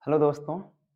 Hello दोस्तों,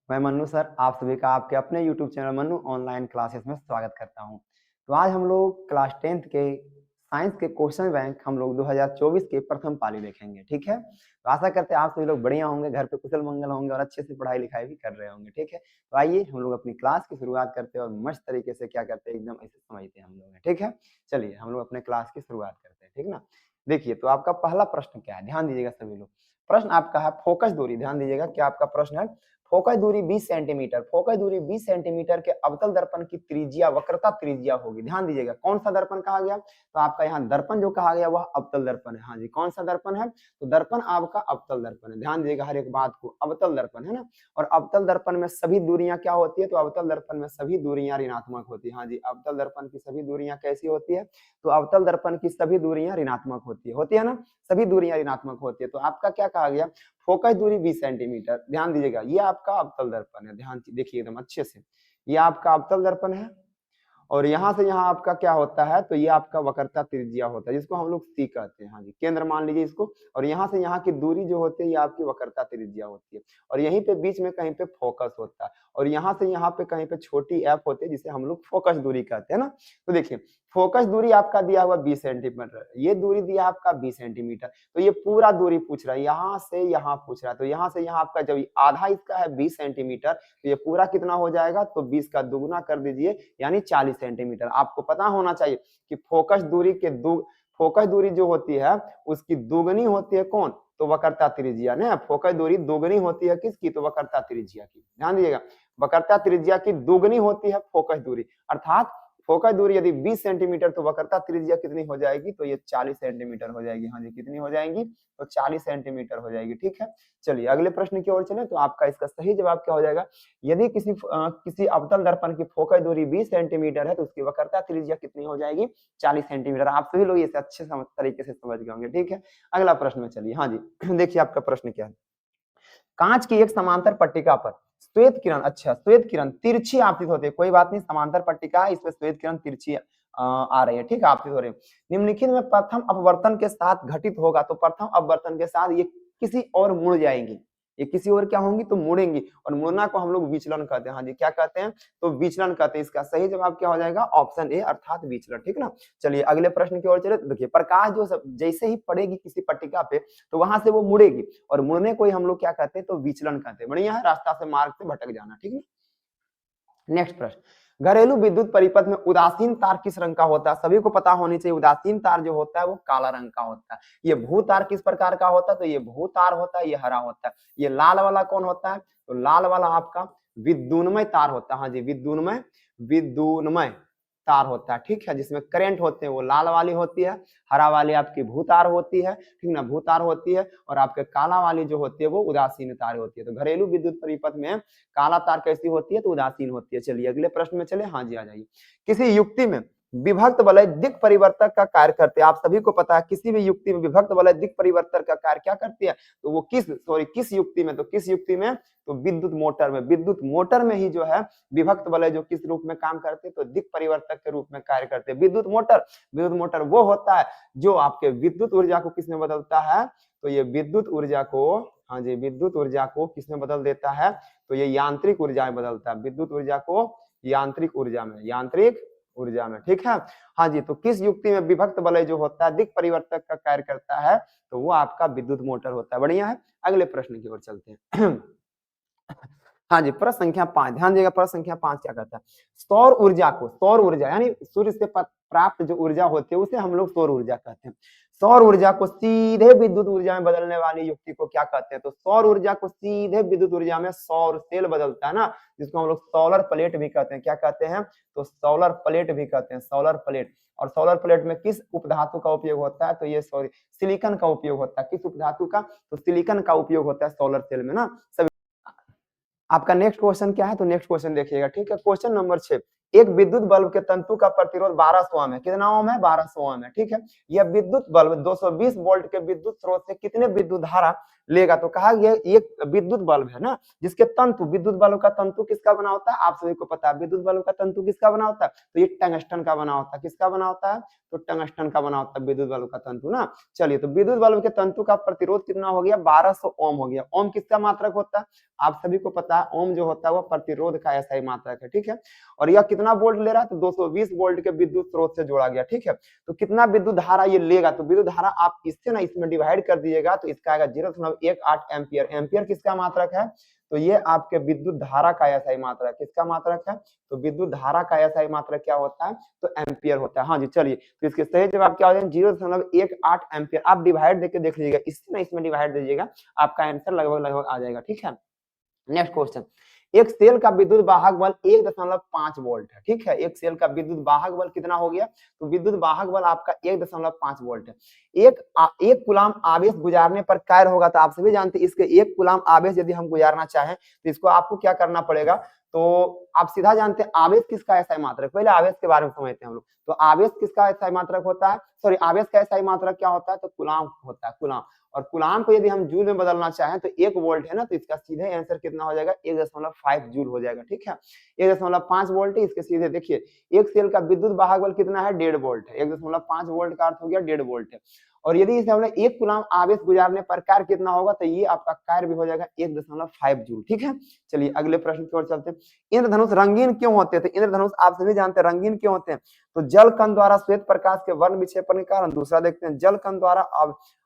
मैं Mannu sir आप सभी का आपके अपने YouTube channel Mannu online classes में स्वागत करता हूं। तो आज हम लोग क्लास 10th के साइंस के क्वेश्चन बैंक हम लोग 2024 के प्रथम पाली देखेंगे। ठीक है, तो आशा करते हैं आप सभी लोग बढ़िया होंगे, घर पे कुशल मंगल होंगे और अच्छे से पढ़ाई लिखाई भी कर रहे होंगे। ठीक है, तो आइए हम लोग अपनी क्लास की शुरुआत करते हैं और मस्त तरीके से क्या करते हैं, एकदम ऐसे समझते हैं हम लोग। ठीक है, चलिए हम लोग अपने क्लास की शुरुआत करते हैं। ठीक ना, देखिए तो आपका पहला प्रश्न क्या है, ध्यान दीजिएगा सभी लोग। प्रश्न आपका है फोकस दूरी। ध्यान दीजिएगा क्या आपका प्रश्न है, फोकस दूरी 20 सेंटीमीटर। फोकस दूरी 20 सेंटीमीटर के अवतल दर्पण की त्रिज्या वक्रता त्रिज्या होगी। ध्यान दीजिएगा कौन सा दर्पण कहा गया, तो आपका यहाँ दर्पण जो कहा गया वह अवतल दर्पण है। हाँ जी, कौन सा दर्पण है, तो दर्पण आपका अवतल दर्पण है। ध्यान दीजिएगा हर एक बात को, अवतल दर्पण है ना। और अवतल दर्पण में सभी दूरियां क्या होती है, तो अवतल दर्पण में सभी दूरियां ऋणात्मक होती है। हाँ जी, अवतल दर्पण की सभी दूरियां कैसी होती है, तो अवतल दर्पण की सभी दूरियां ऋणात्मक होती है ना, सभी दूरियां ऋणात्मक होती है। तो आपका क्या कहा गया, फोकस दूरी 20 सेंटीमीटर। ध्यान दीजिएगा ये आपका अवतल दर्पण है, ध्यान देखिए एकदम अच्छे से, ये आपका अवतल दर्पण है और यहाँ से यहाँ आपका क्या होता है, तो ये आपका वक्रता त्रिज्या होता है जिसको हम लोग सी कहते हैं। हाँ जी, केंद्र मान लीजिए इसको, और यहाँ से यहाँ की दूरी जो होती है ये आपकी वक्रता त्रिज्या होती है। और यहीं पे बीच में कहीं पे फोकस होता है और यहाँ से यहाँ पे कहीं पे छोटी एफ होती है जिसे हम लोग फोकस दूरी कहते हैं ना। तो देखिए फोकस दूरी आपका दिया हुआ 20 सेंटीमीटर, ये दूरी दिया आपका 20 सेंटीमीटर। तो ये पूरा दूरी पूछ रहा है, यहाँ से यहाँ पूछ रहा है, तो यहाँ से यहाँ आपका जब आधा इसका है 20 सेंटीमीटर, तो ये पूरा कितना हो जाएगा, तो 20 का दुगुना कर दीजिए यानी 40 सेंटीमीटर। आपको पता होना चाहिए कि फोकस दूरी के फोकस दूरी जो होती है उसकी दोगुनी होती है कौन, तो वक्रता त्रिज्या ने। फोकस दूरी दोगुनी होती है किसकी, तो वक्रता त्रिज्या की। ध्यान दीजिएगा वक्रता त्रिज्या की दोगुनी होती है फोकस दूरी, अर्थात फोकस दूरी यदि 20 सेंटीमीटर तो वक्रता त्रिज्या कितनी हो जाएगी, तो ये 40 सेंटीमीटर हो जाएगी। हाँ जी, कितनी हो जाएगी, तो 40 सेंटीमीटर हो जाएगी। ठीक है, चलिए अगले प्रश्न की ओर चले। तो आपका इसका सही जवाब क्या हो जाएगा, यदि किसी अवतल दर्पण की फोकस दूरी 20 सेंटीमीटर है तो उसकी वक्रता त्रिज्या कितनी हो जाएगी, 40 सेंटीमीटर। आप सभी लोग इसे अच्छे तरीके से समझ गए होंगे। ठीक है, अगला प्रश्न में चलिए। हाँ जी देखिए आपका प्रश्न क्या है, कांच की एक समांतर पट्टिका पर श्वेत किरण, अच्छा श्वेत किरण तिरछी आपतित होती है। कोई बात नहीं, समांतर पट्टिका है इसमें श्वेत किरण तिरछी आ रही है, ठीक है, आपतित हो रही है। निम्नलिखित में प्रथम अपवर्तन के साथ घटित होगा, तो प्रथम अपवर्तन के साथ ये किसी और मुड़ जाएंगी, ये किसी और क्या होंगी, तो मुड़ेंगी। और मुड़ना को हम लोग विचलन कहते हैं। हाँ जी, क्या कहते हैं, तो विचलन कहते हैं। इसका सही जवाब क्या हो जाएगा, ऑप्शन ए अर्थात विचलन। ठीक ना, चलिए अगले प्रश्न की ओर चले। देखिए प्रकाश जो जैसे ही पड़ेगी किसी पट्टिका पे तो वहां से वो मुड़ेगी, और मुड़ने को ही हम लोग क्या कहते हैं, तो विचलन कहते हैं। बढ़िया है, रास्ता से मार्ग से भटक जाना। ठीक है, नेक्स्ट प्रश्न, घरेलू विद्युत परिपथ में उदासीन तार किस रंग का होता है, सभी को पता होनी चाहिए। उदासीन तार जो होता है वो काला रंग का होता है। ये भू तार किस प्रकार का होता है, तो ये भू तार होता है, ये हरा होता है। ये लाल वाला कौन होता है, तो लाल वाला आपका विद्युन्मय तार होता है। हाँ जी, विद्युन्मय विद्युन्मय तार होता है। ठीक है, जिसमें करंट होते हैं वो लाल वाली होती है, हरा वाली आपकी भूतार होती है, ठीक ना, भूतार होती है। और आपके काला वाली जो होती है वो उदासीन तार होती है। तो घरेलू विद्युत परिपथ में काला तार कैसी होती है, तो उदासीन होती है। चलिए अगले प्रश्न में चले। हाँ जी, आ जाइए। किसी युक्ति में विभक्त वलय दिक् परिवर्तक का कार्य करते हैं। आप सभी को पता है किसी भी युक्ति में विभक्त वलय दिक् परिवर्तक का कार्य क्या करती है, तो वो किस युक्ति में, तो किस युक्ति में, तो विद्युत मोटर में। विद्युत मोटर में ही जो है विभक्त वलय जो किस रूप में काम करते हैं, तो दिक् परिवर्तक के रूप में कार्य करते हैं। विद्युत मोटर वो होता है जो आपके विद्युत ऊर्जा को किसमें बदलता है, तो ये विद्युत ऊर्जा को, हाँ जी, विद्युत ऊर्जा को किसमें बदल देता है, तो ये यांत्रिक ऊर्जा में बदलता है। विद्युत ऊर्जा को यांत्रिक ऊर्जा में। ठीक है, हाँ जी, तो किस युक्ति में विभक्त वलय जो होता है दिक् परिवर्तक का कार्य करता है, तो वो आपका विद्युत मोटर होता है। बढ़िया है, अगले प्रश्न की ओर चलते हैं। हाँ जी, प्रश्न संख्या 5, ध्यान दीजिएगा। प्रश्न संख्या 5 क्या करता है, सौर ऊर्जा यानी सूर्य से प्राप्त जो ऊर्जा होती है उसे हम लोग सौर ऊर्जा कहते हैं। सौर ऊर्जा को सीधे विद्युत ऊर्जा में बदलने वाली युक्ति को क्या कहते हैं, तो सौर ऊर्जा को सीधे विद्युत ऊर्जा में सौर सेल बदलता है ना, जिसको हम लोग सोलर प्लेट भी कहते हैं। क्या कहते हैं, तो सोलर प्लेट भी कहते हैं, सोलर प्लेट। और सोलर प्लेट में किस उपधातु का उपयोग होता है, तो ये सिलिकॉन का उपयोग होता है। किस उपधातु का, तो सिलिकॉन का उपयोग होता है सोलर सेल में ना। आपका नेक्स्ट क्वेश्चन क्या है, तो नेक्स्ट क्वेश्चन देखिएगा। ठीक है, क्वेश्चन नंबर 6, एक विद्युत बल्ब के तंतु का प्रतिरोध 1200 ओम है। कितना ओम है? 1200 ओम है। ठीक है, यह विद्युत बल्ब 220 वोल्ट के विद्युत स्रोत से कितने विद्युत धारा लेगा? तो कहा गया ये विद्युत बल्ब है ना, जिसके तंतु, विद्युत बल्ब का तंतु किसका बना होता है? आप सभी को पता है विद्युत बल्ब का तंतु किसका बना होता है? तो ये टंगस्टन का बना होता है। किसका बना होता है? तो टंगस्टन का बना होता है विद्युत बल्ब का तंतु ना। चलिए, तो विद्युत बल्ब के तंतु का प्रतिरोध कितना हो गया? 1200 ओम हो गया। ओम किसका मात्रक होता है? आप सभी को पता है ओम जो होता है वो प्रतिरोध का ऐसा मात्रक है। ठीक है, और यह कितना वोल्ट ले रहा है? तो 220 वोल्ट के विद्युत स्रोत से जोड़ा गया। ठीक है, तो कितना विद्युत धारा ये लेगा? तो विद्युत धारा आप इससे ना इसमें डिवाइड कर दीजिएगा तो इसका आएगा 0.18 एम्पियर। एम्पियर किसका मात्रक है? तो ये आपके विद्युत धारा का ऐसा मात्रक। किसका मात्रक है? तो विद्युत धारा का ऐसा मात्रक क्या होता है? तो एम्पियर होता है। हाँ जी, चलिए, तो इसके सही जवाब क्या हो जाएगा? 0.18 एम्पियर। आप डिवाइड देके देख लीजिएगा, इससे ना इसमें डिवाइड दीजिएगा, आपका आंसर लगभग लगभग आ जाएगा। ठीक है, नेक्स्ट क्वेश्चन, एक सेल का विद्युत वाहक बल 1.5 वोल्ट है। ठीक है, एक सेल का विद्युत वाहक बल कितना हो गया? तो विद्युत वाहक बल आपका 1.5 वोल्ट है। एक कूलाम आवेश गुजारने पर कार्य होगा। तो आप सभी जानते हैं इसके एक कूलाम आवेश यदि हम गुजारना चाहें तो इसको आपको क्या करना पड़ेगा? तो आप सीधा जानते हैं आवेश किसका ऐसा मात्रक, पहले आवेश के बारे में समझते हैं हम लोग। तो आवेश किसका ऐसा मात्रक होता है? सॉरी, आवेश का ऐसा मात्रक क्या होता है? तो कूलाम होता है, कूलाम। और कूलाम को यदि हम जूल में बदलना चाहें तो 1 वोल्ट है ना, तो इसका सीधे आंसर कितना हो जाएगा? 1.5 जूल हो जाएगा। ठीक है, 1.5 वोल्ट है, इसके सीधे देखिए एक सेल का विद्युत वाहक बल कितना है? 1.5 वोल्ट है। 1.5 वोल्ट का अर्थ हो गया 1.5 वोल्ट है। और यदि इसे हमने एक कूलाम आवेश गुजारने पर कार्य कितना होगा? तो ये आपका कार्य भी हो जाएगा 1.5 जूल। ठीक है, चलिए अगले प्रश्न की ओर चलते हैं। इंद्रधनुष रंगीन क्यों होते हैं? तो इंद्रधनुष आप सभी जानते हैं रंगीन क्यों होते हैं? तो जल कण द्वारा श्वेत प्रकाश के वर्ण विक्षेपण के कारण। दूसरा देखते हैं, जल कण द्वारा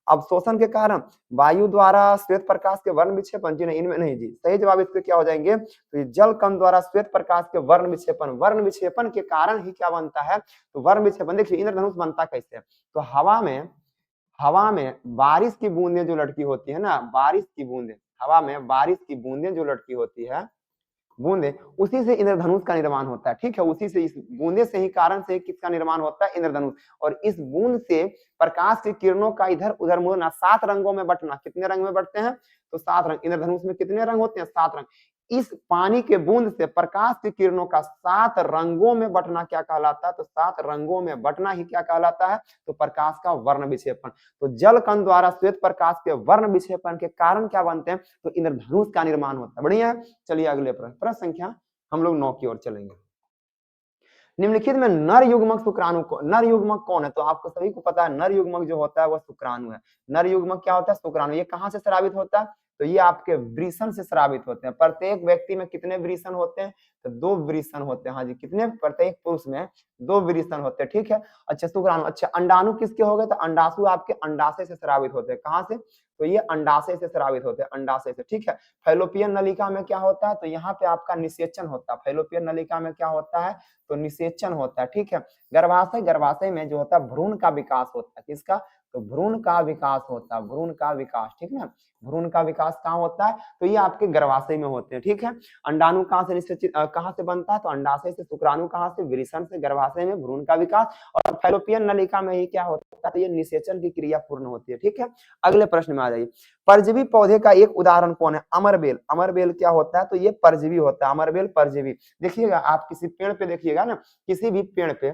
अवशोषण के कारण, वायु द्वारा श्वेत प्रकाश के वर्ण विक्षेपन। जी नहीं, इनमें नहीं जी, सही जवाब इसके क्या हो जाएंगे? तो ये जल कण द्वारा श्वेत प्रकाश के वर्ण विक्षेपन, वर्ण विक्षेपन के कारण ही क्या बनता है? तो वर्ण विक्षेपन। देखिए इंद्रधनुष बनता कैसे है? तो हवा में बारिश की बूंदें जो लटकी होती है ना, बारिश की बूंदें, हवा में बारिश की बूंदें जो लटकी होती है, बूंदे, उसी से इंद्रधनुष का निर्माण होता है। ठीक है, उसी से, इस बूंदे से ही, कारण से किसका निर्माण होता है? इंद्रधनुष। और इस बूंद से प्रकाश की किरणों का इधर उधर मुड़ना, 7 रंगों में बंटना। कितने रंग में बंटते हैं? तो 7 रंग। इंद्रधनुष में कितने रंग होते हैं? 7 रंग। इस पानी के बूंद से प्रकाश की किरणों का 7 रंगों में बंटना क्या कहलाता है? तो 7 रंगों में बंटना ही क्या कहलाता है? तो प्रकाश का वर्ण विक्षेपण। तो जल कण द्वारा श्वेत प्रकाश के वर्ण विक्षेपण के कारण क्या बनते हैं? तो इंद्रधनुष का निर्माण होता है। बढ़िया है, चलिए अगले प्रश्न, प्रश्न संख्या हम लोग 9 की ओर चलेंगे। निम्नलिखित में नर युग्मक शुक्राणु को, नर युग्मक कौन है? तो आपको सभी को पता है नर युग्मक जो होता है वह शुक्राणु है। नर युग्मक क्या होता है? शुक्राणु। ये कहां से स्रावित होता है? तो ये आपके वृषण से स्रावित होते हैं। प्रत्येक व्यक्ति में कितने वृषण होते हैं? तो 2 वृषण होते हैं। हाँ जी, कितने? प्रत्येक पुरुष में 2 वृषण होते हैं। ठीक है, अच्छा शुक्राणु। अच्छा, अंडाणु किसके हो गए? तो अंडाशु आपके अंडाशय से स्रावित होते हैं। कहां से? तो ये अंडाशय से स्रावित होते हैं, अंडाशय से। ठीक है, फैलोपियन नलिका में क्या होता है? तो यहाँ पे आपका निषेचन होता है। फैलोपियन नलिका में क्या होता है? तो निषेचन होता है। ठीक है, गर्भाशय, गर्भाशय में जो होता है भ्रूण का विकास होता है। किसका? तो भ्रूण का विकास होता है, भ्रूण का विकास। ठीक है, भ्रूण का विकास कहाँ होता है? तो ये आपके गर्भाशय में होते हैं। ठीक है, अंडाणु कहाँ से निषेचित, कहाँ से बनता है? तो अंडाशय से। शुक्राणु कहाँ से? वृषण से। गर्भाशय में भ्रूण का विकास, और फैलोपियन नलिका में ही क्या होता है? तो ये निषेचन की क्रिया पूर्ण होती है। ठीक है, अगले प्रश्न में आ जाइए। परजीवी पौधे का एक उदाहरण कौन है? अमरबेल। अमरबेल क्या होता है? तो ये परजीवी होता है। अमरबेल परजीवी। देखिएगा, आप किसी पेड़ पे देखिएगा ना, किसी भी पेड़ पे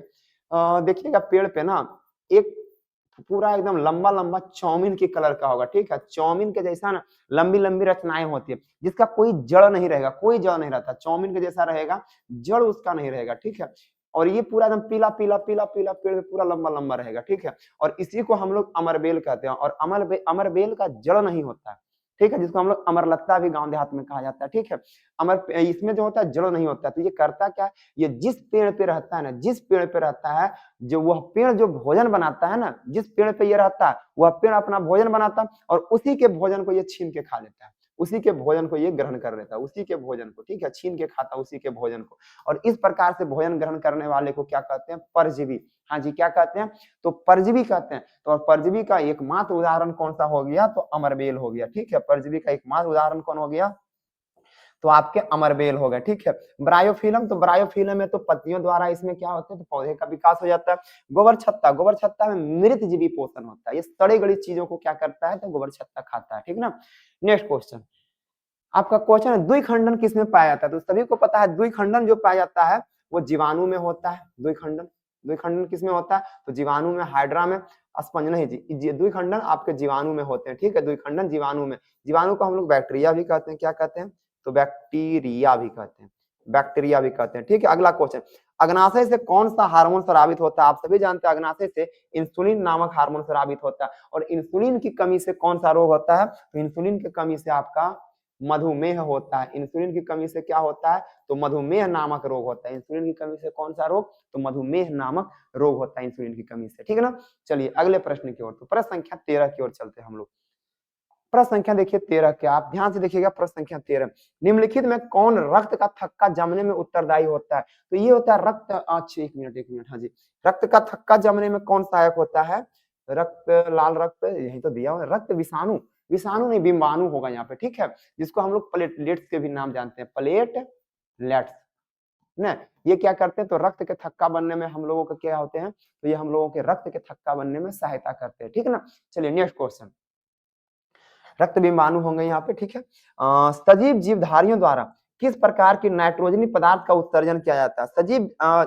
देखिएगा, पेड़ पे ना एक पूरा एकदम लंबा लंबा चाउमीन के कलर का होगा। ठीक है, चाउमीन के जैसा ना लंबी लंबी रचनाएं होती है, जिसका कोई जड़ नहीं रहेगा, कोई जड़ नहीं रहता, चाउमीन के जैसा रहेगा, जड़ उसका नहीं रहेगा। ठीक है, और ये पूरा एकदम पीला पीला पीला पीला पेड़ पूरा लंबा लंबा रहेगा। ठीक है, और इसी को हम लोग अमरबेल कहते हैं। और अमरबेल का जड़ नहीं होता है। ठीक है, जिसको हम लोग अमरलत्ता भी गांव देहात में कहा जाता है। ठीक है, इसमें जो होता है जड़ नहीं होता है। तो ये करता क्या है? ये जिस पेड़ पे रहता है ना, जिस पेड़ पे रहता है, जो वह पेड़ जो भोजन बनाता है ना, जिस पेड़ पे ये रहता है वह पेड़ अपना भोजन बनाता है, और उसी के भोजन को ये छीन के खा लेता है, उसी के भोजन को ये ग्रहण कर लेता है, उसी के भोजन को। ठीक है, छीन के खाता है उसी के भोजन को। और इस प्रकार से भोजन ग्रहण करने वाले को क्या कहते हैं? परजीवी। हाँ जी, क्या कहते हैं? तो परजीवी कहते हैं। तो परजीवी का एकमात्र उदाहरण कौन सा हो गया? तो अमरबेल हो गया। ठीक है, परजीवी का एकमात्र उदाहरण कौन हो गया? तो आपके अमरबेल हो गए। ठीक है, ब्रायोफिलम। तो ब्रायोफिलम में तो पत्तियों द्वारा इसमें क्या होता है? तो पौधे का विकास हो जाता है। गोबर छत्ता, गोबर छत्ता में मृत जीवी पोषण होता है। ये सड़ी गली चीजों को क्या करता है? तो गोबर छत्ता खाता है। ठीक ना, नेक्स्ट क्वेश्चन आपका क्वेश्चन है, द्विखंडन किसमें पाया जाता है? तो सभी को पता है द्विखंडन जो पाया जाता है वो जीवाणु में होता है द्विखंडन। द्विखंडन किसमें होता है? तो जीवाणु में, हाइड्रा में, स्पंज नहीं जी, द्विखंडन आपके जीवाणु में होते हैं, ठीक है, द्विखंडन जीवाणु में। जीवाणु को हम लोग बैक्टीरिया भी कहते हैं, क्या कहते हैं? तो बैक्टीरिया भी कहते हैं, बैक्टीरिया भी कहते हैं, ठीक है। अगला क्वेश्चन, अग्नाशय से कौन सा हार्मोन स्रावित होता है? आप सभी जानते हैं अग्नाशय से इंसुलिन नामक हार्मोन स्रावित होता है। और इंसुलिन की कमी से कौन सा रोग होता है? तो इंसुलिन की कमी से आपका मधुमेह होता है। इंसुलिन की कमी से क्या होता है? तो मधुमेह नामक रोग होता है। इंसुलिन की कमी से कौन सा रोग? तो मधुमेह नामक रोग होता है इंसुलिन की कमी से, ठीक है ना। चलिए अगले प्रश्न की ओर, तो प्रश्न संख्या 13 की ओर चलते हैं हम लोग। प्रश्न संख्या देखिए 13 के, आप ध्यान से देखिएगा। प्रश्न संख्या 13, निम्नलिखित में कौन रक्त का थक्का जमने में उत्तरदायी होता है? तो ये होता है रक्त, अच्छा एक मिनट, हाँ जी, रक्त का थक्का जमने में कौन सहायक होता है? रक्त, लाल रक्त, यही तो दिया हुआ है, रक्त विषाणु, विषाणु नहीं बिंबाणु होगा यहाँ पे, ठीक है, जिसको हम लोग प्लेटलेट्स के भी नाम जानते हैं, प्लेटलेट्स ना। ये क्या करते हैं? तो रक्त के थक्का बनने में हम लोगों के क्या होते हैं? तो ये हम लोगों के रक्त के थक्का बनने में सहायता करते हैं, ठीक है ना। चलिए नेक्स्ट क्वेश्चन, रक्त बिंबाणु होंगे यहाँ पे, ठीक है। सजीव जीवधारियों द्वारा किस प्रकार की नाइट्रोजनी पदार्थ का उत्सर्जन किया जाता है?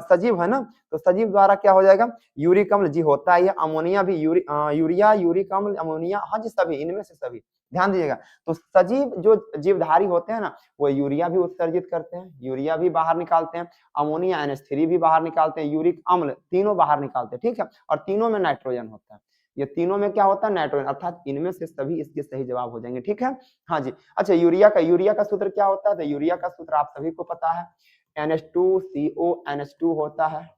सजीव है ना, तो सजीव द्वारा क्या हो जाएगा? यूरिक अम्ल जी होता है, अमोनिया भी, यूरिया, यूरिक अम्ल, अमोनिया, हाँ जी, सभी, इनमें से सभी, ध्यान दीजिएगा। तो सजीव जो जीवधारी होते हैं ना, वो यूरिया भी उत्सर्जित करते हैं, यूरिया भी बाहर निकालते हैं, अमोनिया NH3 भी बाहर निकालते हैं, यूरिक अम्ल, तीनों बाहर निकालते हैं, ठीक है। और तीनों में नाइट्रोजन होता है, ये तीनों में क्या होता है? नाइट्रोजन, अर्थात इनमें से सभी इसके सही जवाब हो जाएंगे, ठीक है। हाँ जी, अच्छा, यूरिया का सूत्र क्या होता है? तो यूरिया का सूत्र आप सभी को पता है, NH2CO NH2 होता है।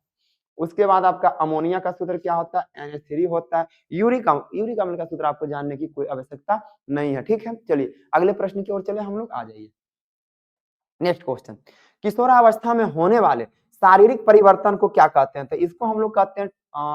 उसके बाद आपका अमोनिया का सूत्र क्या होता है? NH3 होता है। यूरिक अम्ल का सूत्र आपको जानने की कोई आवश्यकता नहीं है, ठीक है। चलिए अगले प्रश्न की ओर चले हम लोग, आ जाइए। नेक्स्ट क्वेश्चन, किशोरावस्था में होने वाले शारीरिक परिवर्तन को क्या कहते हैं? तो इसको हम लोग कहते हैं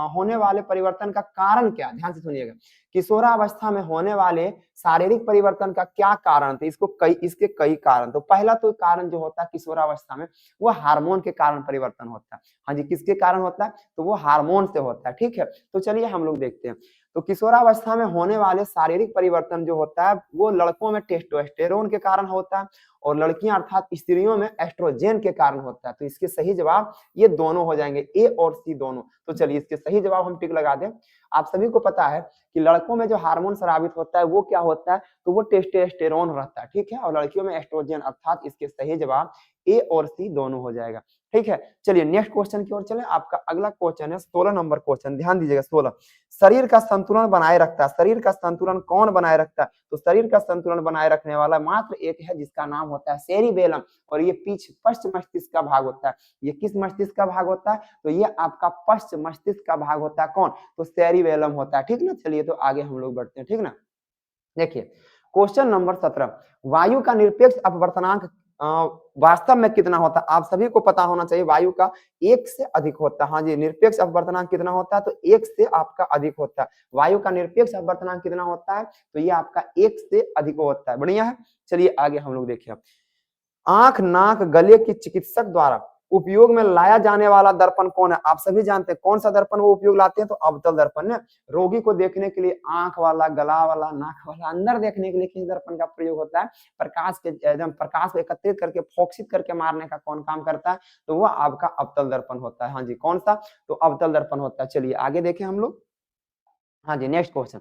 होने वाले परिवर्तन का कारण क्या? ध्यान से सुनिएगा, किशोरावस्था में होने वाले शारीरिक परिवर्तन का क्या कारण? तो इसके कई कारण। तो पहला तो कारण जो होता है किशोरावस्था में, वो हार्मोन के कारण परिवर्तन होता है। हाँ जी, किसके कारण होता है? तो वो हार्मोन से होता है, ठीक है। तो चलिए हम लोग देखते हैं। तो किशोरावस्था में होने वाले शारीरिक परिवर्तन जो होता है, वो लड़कों में टेस्टोस्टेरोन के कारण होता है, और लड़कियां अर्थात स्त्रियों में एस्ट्रोजन के कारण होता है। तो इसके सही जवाब ये दोनों हो जाएंगे, ए और सी दोनों। तो चलिए इसके सही जवाब हम टिक लगा दें। आप सभी को पता है कि लड़कों में जो हार्मोन स्रावित होता है वो क्या होता है? तो वो टेस्टोस्टेरोन रहता है, ठीक है, और लड़कियों में एस्ट्रोजन, अर्थात इसके सही जवाब ए और सी दोनों हो जाएगा, ठीक है। चलिए नेक्स्ट क्वेश्चन की ओर चलें। आपका अगला क्वेश्चन है 16 नंबर क्वेश्चन, ध्यान दीजिएगा। 16, शरीर का संतुलन बनाए रखता है। शरीर का संतुलन कौन बनाए रखता है? तो शरीर का संतुलन बनाए रखने वाला मात्र एक है, जिसका नाम होता है सेरिबेलम, और ये पश्च मस्तिष्क का भाग होता है। ये किस मस्तिष्क का भाग होता है? तो ये आपका पश्च मस्तिष्क का भाग होता है। कौन? तो सेरिबेलम होता है, ठीक ना। चलिए तो आगे हम लोग बढ़ते हैं, ठीक ना। देखिए क्वेश्चन नंबर 17, वायु का निरपेक्ष अपवर्तनांक वास्तव में कितना होता है? आप सभी को पता होना चाहिए, वायु का 1 से अधिक होता है। हाँ जी, निरपेक्ष अपवर्तनांक कितना होता है? तो 1 से आपका अधिक होता है। वायु का निरपेक्ष अपवर्तनांक कितना होता है? तो ये आपका 1 से अधिक होता है। बढ़िया है। चलिए आगे हम लोग देखिए, आंख, नाक, गले की चिकित्सक द्वारा उपयोग में लाया जाने वाला दर्पण कौन है? आप सभी जानते हैं कौन सा दर्पण वो उपयोग लाते हैं? तो अवतल दर्पण ने। रोगी को देखने के लिए आंख वाला, गला वाला, नाक वाला, अंदर देखने के लिए किस दर्पण का प्रयोग होता है? प्रकाश के एकदम प्रकाश को एकत्रित करके फोकसित करके मारने का कौन काम करता है? तो वो आपका अवतल दर्पण होता है। हाँ जी, कौन सा? तो अवतल दर्पण होता है। चलिए आगे देखें हम लोग। हाँ जी, नेक्स्ट क्वेश्चन,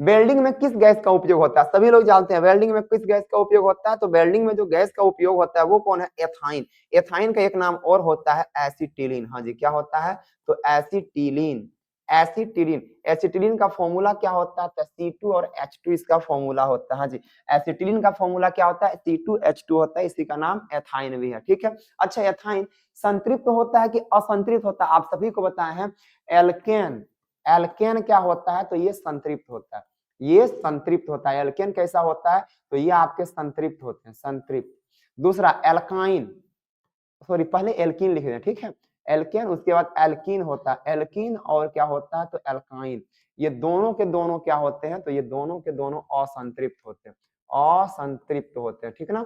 वेल्डिंग में किस गैस का उपयोग होता है? सभी लोग जानते हैं वेल्डिंग में किस गैस का उपयोग होता है। तो वेल्डिंग में जो गैस का उपयोग होता है वो कौन है? एथाइन। एथाइन का एक नाम और होता है एसिटिलीन। हाँ जी, क्या होता है? तो एसिटिलीन। एसिटिलीन, एसिटिलीन का फॉर्मूला क्या होता है? तो C2 और H2 इसका फॉर्मूला होता है। हाँ जी, एसिटिलीन का फॉर्मूला क्या होता है? C2H2 होता है, इसी का नाम एथाइन भी है, ठीक है। अच्छा, एथाइन संतृप्त होता है कि असंतृप्त होता है? आप सभी को बताए हैं एल्केन। एल्केन क्या होता है? तो ये संतृप्त होता है, ये संतृप्त होता है। एल्केन कैसा होता है? तो ये आपके संतृप्त होते हैं, संतृप्त। दूसरा एल्काइन, सॉरी पहले एल्कीन लिख दें, ठीक है, एल्केन, उसके बाद एल्कीन होता है, एल्कीन और क्या होता है? तो एल्काइन। ये दोनों के दोनों क्या होते हैं? तो ये दोनों के दोनों असंतृप्त होते हैं, असंतृप्त होते हैं, ठीक ना।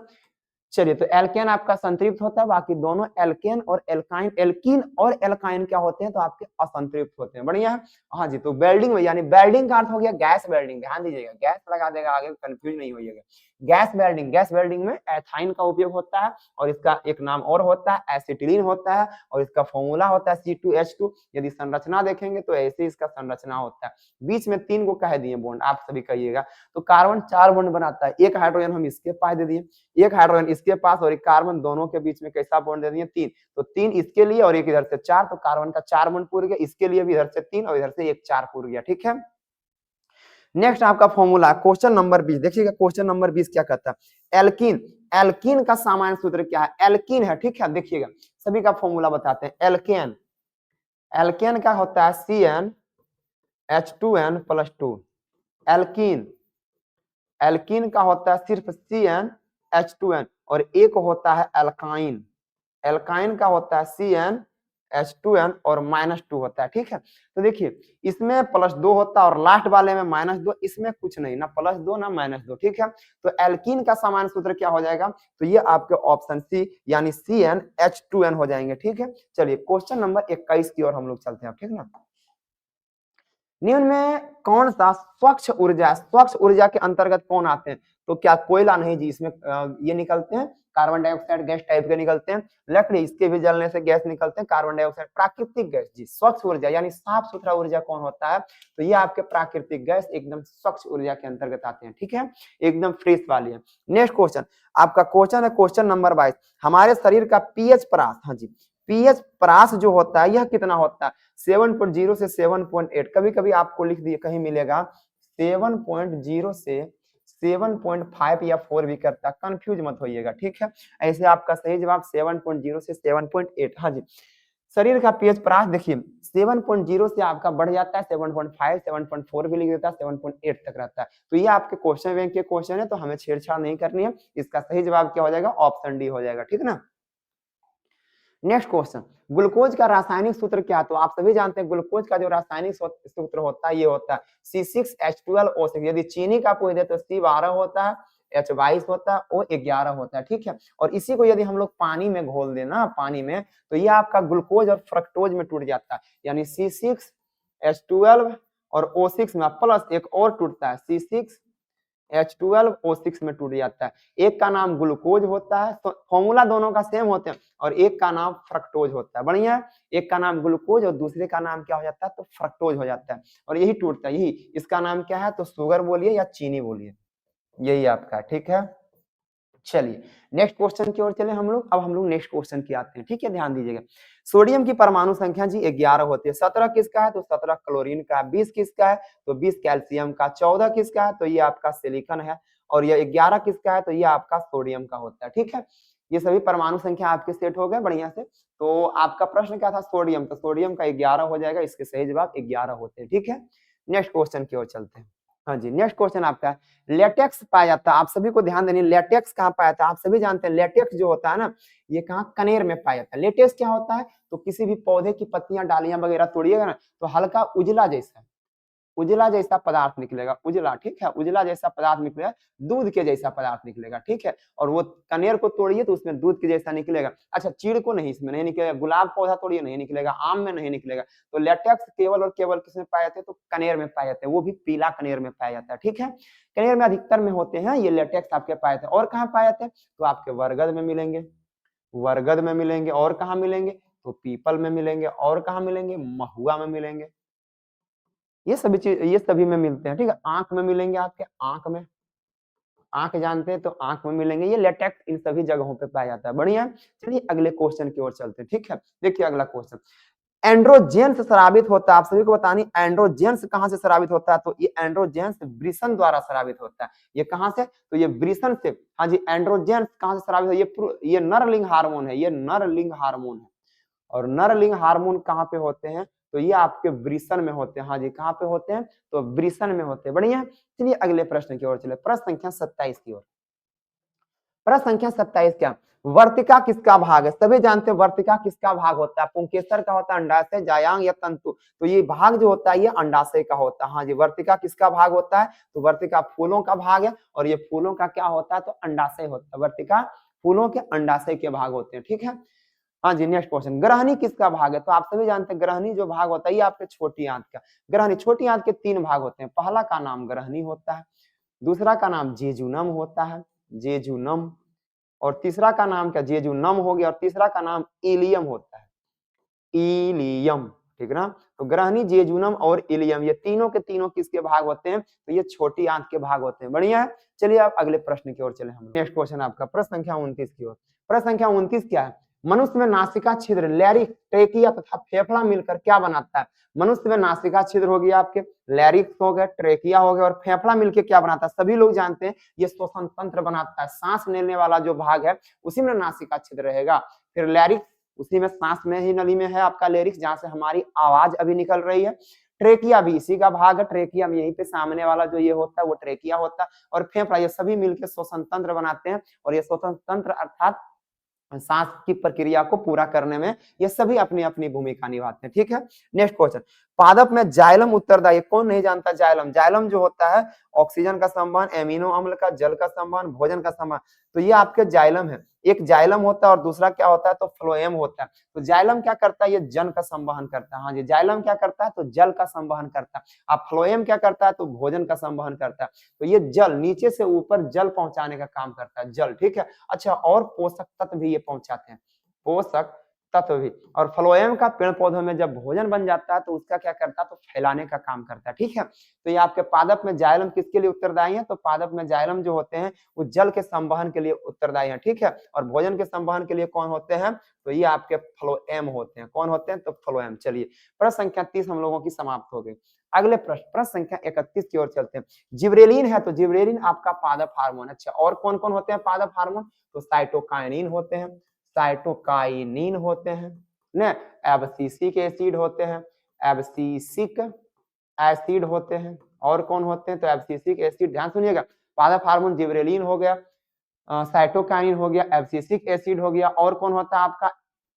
चलिए, तो एल्केन आपका संतृप्त होता है, बाकी दोनों एल्केन और एल्काइन, एल्कीन और एल्काइन क्या होते हैं? तो आपके असंतृप्त होते हैं। बढ़िया है। हाँ जी, तो वेल्डिंग में, यानी वेल्डिंग का अर्थ हो गया गैस वेल्डिंग, ध्यान दीजिएगा, गैस लगा देगा, आगे कंफ्यूज नहीं होइएगा। गैस वेल्डिंग में एथाइन का उपयोग होता है और इसका एक नाम और होता है एसिटिलीन होता है और इसका फॉर्मूला होता है C2H2। यदि संरचना देखेंगे तो ऐसे इसका संरचना होता है। बीच में 3 को कह दिए बॉन्ड, आप सभी कहिएगा। तो कार्बन 4 बॉन्ड बनाता है, एक हाइड्रोजन हम इसके पास दे दिए, एक हाइड्रोजन इसके पास और एक कार्बन, दोनों के बीच में कैसा बॉन्ड दे दिए 3। तो 3 इसके लिए और एक इधर से 4, तो कार्बन का 4 बॉन्ड पूर गया, इसके लिए भी इधर से 3 और इधर से एक 4 पूर गया। ठीक है, नेक्स्ट आपका फॉर्मूला क्वेश्चन नंबर 20 देखिएगा। क्वेश्चन नंबर 20 क्या कहता है, एल्कीन। एल्कीन का सामान्य सूत्र क्या है, एल्कीन है। ठीक है, देखिएगा सभी का फॉर्मूला बताते हैं। एल्केन, एल्केन का होता है CnH2n+2। एल्कीन, एल्कीन का होता है सिर्फ CnH2n और एक होता है एल्काइन। एल्काइन का होता है CnH2n और -2 होता है। ठीक है, तो देखिए इसमें +2 होता है और लास्ट वाले में -2, इसमें कुछ नहीं, ना +2 ना -2। ठीक है, तो एल्कीन का सामान्य सूत्र क्या हो जाएगा, तो ये आपके ऑप्शन सी यानी CnH2n हो जाएंगे। ठीक है, चलिए क्वेश्चन नंबर 21 की ओर हम लोग चलते हैं। ठीक ना, निम्न में कौन सा स्वच्छ ऊर्जा के अंतर्गत कौन आते हैं, तो क्या कोयला नहीं जी, इसमें ये निकलते हैं कार्बन डाइऑक्साइड गैस टाइप के निकलते हैं। लकड़ी, इसके भी जलने से गैस निकलते हैं कार्बन डाइऑक्साइड, प्राकृतिक गैस जी। स्वच्छ ऊर्जा यानी साफ सुथरा ऊर्जा कौन होता है, तो ये आपके प्राकृतिक गैस एकदम स्वच्छ ऊर्जा के अंतर्गत आते हैं। ठीक है, एकदम फ्रेश वाली है। नेक्स्ट क्वेश्चन आपका क्वेश्चन है क्वेश्चन नंबर 22, हमारे शरीर का पीएच परास, हाँ जी पीएच परास जो होता है यह कितना होता है, 7.0 से 7.8। कभी कभी आपको लिख दिए कहीं मिलेगा 7.0 से 7.5 या 4 भी करता है, कंफ्यूज मत होइएगा। ठीक है, ऐसे आपका सही जवाब 7.0 से 7.8। हाँ जी, शरीर का पीएच परास देखिए 7.0 से आपका बढ़ जाता है 7.5, 7.4 भी लिख देता है, 7.8 तक रहता है। तो ये आपके क्वेश्चन बैंक के क्वेश्चन है, तो हमें छेड़छाड़ नहीं करनी है। इसका सही जवाब क्या हो जाएगा, ऑप्शन डी हो जाएगा। ठीक ना, नेक्स्ट क्वेश्चन, ग्लूकोज का रासायनिक सूत्र क्या है, तो आप सभी जानते हैं ग्लूकोज का जो रासायनिक सूत्र होता है ये होता है C6H12O6। यदि चीनी का पूछ दे तो C12 होता है, H22 होता है, O11 होता है। ठीक है, और इसी को यदि हम लोग पानी में घोल देना पानी में, तो ये आपका ग्लूकोज और फ्रक्टोज में टूट जाता है, यानी C6H12 और O6 में प्लस एक और टूटता है C6H12O6 में टूट जाता है। एक का नाम ग्लूकोज होता है, तो फॉर्मूला दोनों का सेम होते हैं, और एक का नाम फ्रक्टोज होता है। बढ़िया, एक का नाम ग्लूकोज और दूसरे का नाम क्या हो जाता है, तो फ्रक्टोज हो जाता है, और यही टूटता है। यही इसका नाम क्या है, तो शुगर बोलिए या चीनी बोलिए, यही आपका। ठीक है, चलिए नेक्स्ट क्वेश्चन की ओर चले हम लोग। अब हम लोग नेक्स्ट क्वेश्चन की आते हैं। ठीक है, ध्यान दीजिएगा। सोडियम की परमाणु संख्या जी 11 होती है। 17 किसका है, तो 17 क्लोरीन का। 20 किसका है, तो 20 कैल्शियम का। 14 किसका है, तो ये आपका सिलिकॉन है। और ये 11 किसका है, तो ये आपका सोडियम का होता है। ठीक है, ये सभी परमाणु संख्या आपके सेट हो गए बढ़िया से। तो आपका प्रश्न क्या था, सोडियम, तो सोडियम का 11 हो जाएगा, इसके सही जवाब 11 होते हैं। ठीक है, नेक्स्ट क्वेश्चन की ओर चलते हैं। हाँ जी, नेक्स्ट क्वेश्चन आपका है, लेटेक्स पाया जाता है। आप सभी को ध्यान देनी, लेटेक्स कहाँ पाया जाता है, आप सभी जानते हैं लेटेक्स जो होता है ना, ये कहाँ, कनेर में पाया जाता है। लेटेक्स क्या होता है, तो किसी भी पौधे की पत्तियां डालियां वगैरह तोड़िएगा ना, तो हल्का उजला जैसा पदार्थ निकलेगा, उजला। ठीक है, उजला जैसा पदार्थ निकलेगा, दूध के जैसा पदार्थ निकलेगा। ठीक है, और वो कनेर को तोड़िए तो उसमें दूध के जैसा निकलेगा। अच्छा, चीड़ को नहीं, इसमें नहीं निकलेगा। गुलाब पौधा तोड़िए, नहीं निकलेगा। आम में नहीं निकलेगा। तो लेटेक्स केवल और केवल किसमें पाए जाते हैं, तो कनेर में पाए जाते हैं, वो भी पीला कनेर में पाया जाता है। ठीक है, कनेर में अधिकतर में होते हैं ये लेटेक्स आपके पाए जाते हैं। और कहाँ पाए जाते हैं, तो आपके बरगद में मिलेंगे, और कहाँ मिलेंगे, तो पीपल में मिलेंगे, और कहाँ मिलेंगे, महुआ में मिलेंगे। ये सभी चीज, ये सभी में मिलते हैं। ठीक है, आंख में मिलेंगे, आपके आंख में, आंख जानते हैं तो आंख में मिलेंगे। ये लेटेक्स इन सभी जगहों पे पाया जाता है। बढ़िया, चलिए अगले क्वेश्चन की ओर चलते हैं। ठीक है, देखिए अगला क्वेश्चन, एंड्रोजेंस स्रावित होता है। आप सभी को बतानी एंड्रोजेंस कहाँ से स्रावित होता है, तो ये एंड्रोजेंस वृषण द्वारा स्रावित होता है। ये कहाँ से, तो ये वृषण से। हाँ जी, एंड्रोजेंस कहाँ से स्रावित है, ये नरलिंग हार्मोन है, ये नरलिंग हार्मोन है। और नरलिंग हार्मोन कहाँ पे होते हैं, तो ये आपके वृषण में होते हैं। हाँ जी, कहाँ पे होते हैं, तो वृषण में होते हैं। बढ़िया, चलिए अगले प्रश्न की ओर चले, प्रश्न संख्या 27 की ओर। प्रश्न संख्या 27 क्या, वर्तिका किसका भाग है, सभी जानते हैं वर्तिका किसका भाग होता है, पुंकेसर का होता है, अंडाशय, जायांग या तंतु। तो ये भाग जो होता है ये अंडाशय का होता है। हाँ जी, वर्तिका किसका भाग होता है, तो वर्तिका फूलों का भाग है, और ये फूलों का क्या होता है, तो अंडाशय होता है। वर्तिका फूलों के अंडाशय के भाग होते हैं। ठीक है, हाँ जी, नेक्स्ट क्वेश्चन, ग्रहणी किसका भाग है, तो आप सभी जानते हैं ग्रहणी जो भाग होता है ये आपके छोटी आंत का। ग्रहणी, छोटी आंत के 3 भाग होते हैं। पहला का नाम ग्रहणी होता है, दूसरा का नाम जेजुनम होता है, जेजुनम, और तीसरा का नाम क्या, जेजुनम हो गया, और तीसरा का नाम इलियम होता है, इलियम, ठीक है ना। तो ग्रहणी, जेजुनम और इलियम, ये तीनों के तीनों किसके भाग होते हैं, तो ये छोटी आंत के भाग होते हैं। बढ़िया है। चलिए आप अगले प्रश्न की ओर चले हम। नेक्स्ट क्वेश्चन आपका प्रश्न संख्या 29 की ओर। प्रश्न संख्या 29 क्या है, मनुष्य में नासिका छिद्र, लैरिक्स, ट्रेकिया तथा फेफड़ा मिलकर क्या बनाता है। मनुष्य में नासिका छिद्र हो गया आपके, लैरिक्स हो गया, ट्रेकिया हो गया, और फेफड़ा मिलकर क्या बनाता है, सभी लोग जानते हैं ये श्वसन तंत्र बनाता है। सांस लेने वाला जो भाग है उसी में नासिका छिद्र रहेगा। फिर लैरिक्स, उसी में सांस में ही नली में है आपका लैरिक्स, जहां से हमारी आवाज अभी निकल रही है। ट्रेकिया भी इसी का भाग है, ट्रेकिया में यहीं पे सामने वाला जो ये होता है वो ट्रेकिया होता है, और फेफड़ा, ये सभी मिलकर श्वसन तंत्र बनाते हैं। और ये श्वसन तंत्र अर्थात सांस की प्रक्रिया को पूरा करने में ये सभी अपनी अपनी भूमिका निभाते हैं। ठीक है। नेक्स्ट क्वेश्चन, पादप में जाइलम उत्तरदायी, कौन नहीं जानता जाइलम। जाइलम जो होता है ऑक्सीजन का संवहन, एमिनो अम्ल का, जल का संवहन, भोजन का संवहन, तो ये आपके जाइलम है। एक जाइलम होता है और दूसरा क्या होता है, तो फ्लोएम होता है। तो जाइलम क्या करता है, ये जल का संवहन करता है। हाँ जी, जाइलम क्या करता है, तो जल का संवहन करता है। अब फ्लोएम क्या करता है, तो भोजन का संवहन करता है। तो ये जल नीचे से ऊपर जल पहुंचाने का काम करता है, जल। ठीक है। अच्छा, और पोषक तत्व भी ये पहुंचाते हैं, पोषक तत्व भी। और फ्लोएम का पेड़ पौधों में जब भोजन बन जाता है तो उसका क्या करता है, तो फैलाने का काम करता है। ठीक है। तो ये आपके पादप में जाइलम किसके लिए उत्तरदायी है, तो पादप में जाइलम जो होते हैं वो जल के संवहन के लिए उत्तरदायी है। ठीक है। और भोजन के संवहन के लिए कौन होते हैं, तो ये आपके फ्लोएम होते हैं। कौन होते हैं, तो फ्लोएम। चलिए प्रश्न संख्या 30 हम लोगों की समाप्त हो गई। अगले प्रश्न, प्रश्न संख्या 31 की ओर चलते हैं। जिब्रेलिन है, तो जिब्रेलिन आपका पादप हार्मोन। अच्छा, और कौन कौन होते हैं पादप हार्मोन, तो साइटोकाइनिन होते हैं, साइटोकाइनिन होते हैं ना, एब्सिसिक एसिड होते हैं, एब्सिसिक एसिड होते हैं, और कौन होते हैं, तो एब्सिसिक एसिड। ध्यान सुनिएगा, पादप हार्मोन जिब्रेलिन हो गया, साइटोकाइनिन हो गया, एब्सिसिक एसिड हो गया, और कौन होता है आपका,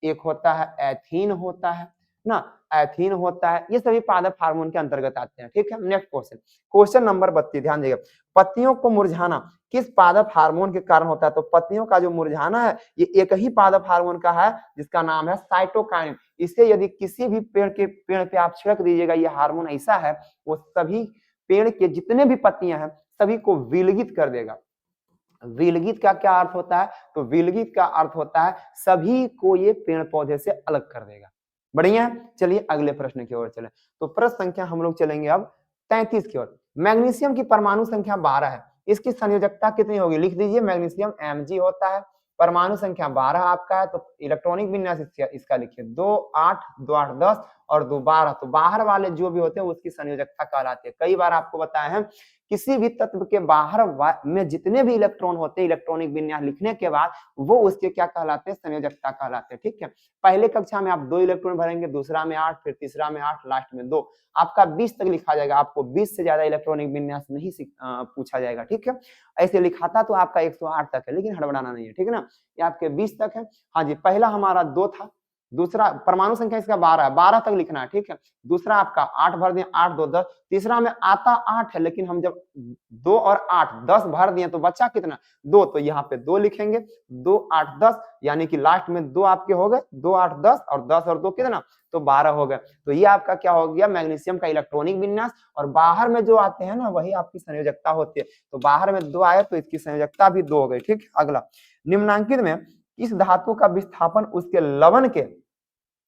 एक होता है एथीन होता है ना, एथीन होता है। ये सभी पादप हार्मोन के अंतर्गत आते हैं। ठीक है। नेक्स्ट क्वेश्चन, क्वेश्चन नंबर 32, ध्यान देगा। पत्तियों को मुरझाना किस पादप हार्मोन के कारण होता है, तो पत्तियों का जो मुरझाना है ये एक ही पादप हार्मोन का है, जिसका नाम है साइटोकाइनिन। इसे यदि किसी भी पेड़ पे आप छिड़क दीजिएगा, ये हार्मोन ऐसा है वो सभी पेड़ के जितने भी पत्तियां हैं सभी को विलगित कर देगा। विलगित का क्या अर्थ होता है, तो विलगित का अर्थ होता है सभी को ये पेड़ पौधे से अलग कर देगा। बढ़िया। चलिए अगले प्रश्न की ओर चले। तो प्रश्न संख्या हम लोग चलेंगे अब 33 की ओर। मैग्नीशियम की परमाणु संख्या 12 है, इसकी संयोजकता कितनी होगी, लिख दीजिए। मैग्नीशियम Mg होता है, परमाणु संख्या 12 आपका है, तो इलेक्ट्रॉनिक विन्यास इसका लिखिए 2 8 2 8 10 और 2 12। तो बाहर वाले जो भी होते हैं उसकी संयोजकता कहलाती है। कई बार आपको बताया है किसी भी तत्व के बाहर में जितने भी इलेक्ट्रॉन होते हैं इलेक्ट्रॉनिक विन्यास लिखने के बाद वो उसके क्या कहलाते हैं, संयोजकता कहलाते हैं। ठीक है। पहले कक्षा में आप 2 इलेक्ट्रॉन भरेंगे, दूसरा में 8, फिर तीसरा में 8, लास्ट में 2, आपका 20 तक लिखा जाएगा। आपको 20 से ज्यादा इलेक्ट्रॉनिक विन्यास नहीं पूछा जाएगा। ठीक है। ऐसे लिखाता तो आपका 108 तक है, लेकिन हड़बड़ाना नहीं है। ठीक है ना, ये आपके 20 तक है। हाँ जी, पहला हमारा 2 था, दूसरा परमाणु संख्या इसका 12 है, 12 तक लिखना है। ठीक है। दूसरा आपका 8 भर दिए, 8 2 10, तीसरा में आता 8 है, लेकिन हम जब 2 और 8 10 भर दिए तो बचा कितना, 2, तो यहाँ पे 2 लिखेंगे। 2 8 10, यानी कि लास्ट में 2 आपके हो गए, 2 8 10 और 10 और 2 कितना, तो 12 हो गए। तो ये आपका क्या हो गया, मैग्नीशियम का इलेक्ट्रॉनिक विन्यास। और बाहर में जो आते हैं ना वही आपकी संयोजकता होती है। तो बाहर में 2 आए तो इसकी संयोजकता भी 2 हो गई। ठीक। अगला, निम्नांकित में इस धातु का विस्थापन उसके लवण के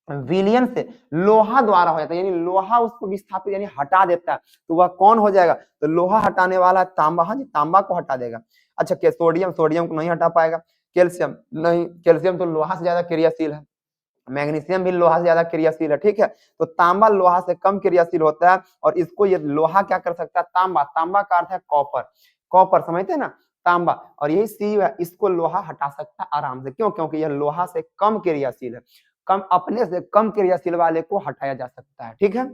विलयन से लोहा द्वारा हो जाता है, यानी लोहा उसको विस्थापित यानी हटा देता है, तो वह कौन हो जाएगा, तो लोहा हटाने वाला तांबा। हाँ जी, तांबा को हटा देगा। अच्छा, क्या सोडियम, सोडियम को नहीं हटा पाएगा। कैल्शियम नहीं, कैल्शियम तो लोहा से ज्यादा क्रियाशील है। मैग्नीशियम भी लोहा से ज्यादा क्रियाशील है। ठीक है। तो तांबा लोहा से कम क्रियाशील होता है, और इसको ये लोहा क्या कर सकता है, तांबा, तांबा का अर्थ है कॉपर, कॉपर समझते हैं ना, तांबा। और यही सी है, इसको लोहा हटा सकता है आराम से। क्यों, क्योंकि यह लोहा से कम क्रियाशील है, कम, अपने से कम क्रियाशील वाले को हटाया जा सकता है। ठीक है।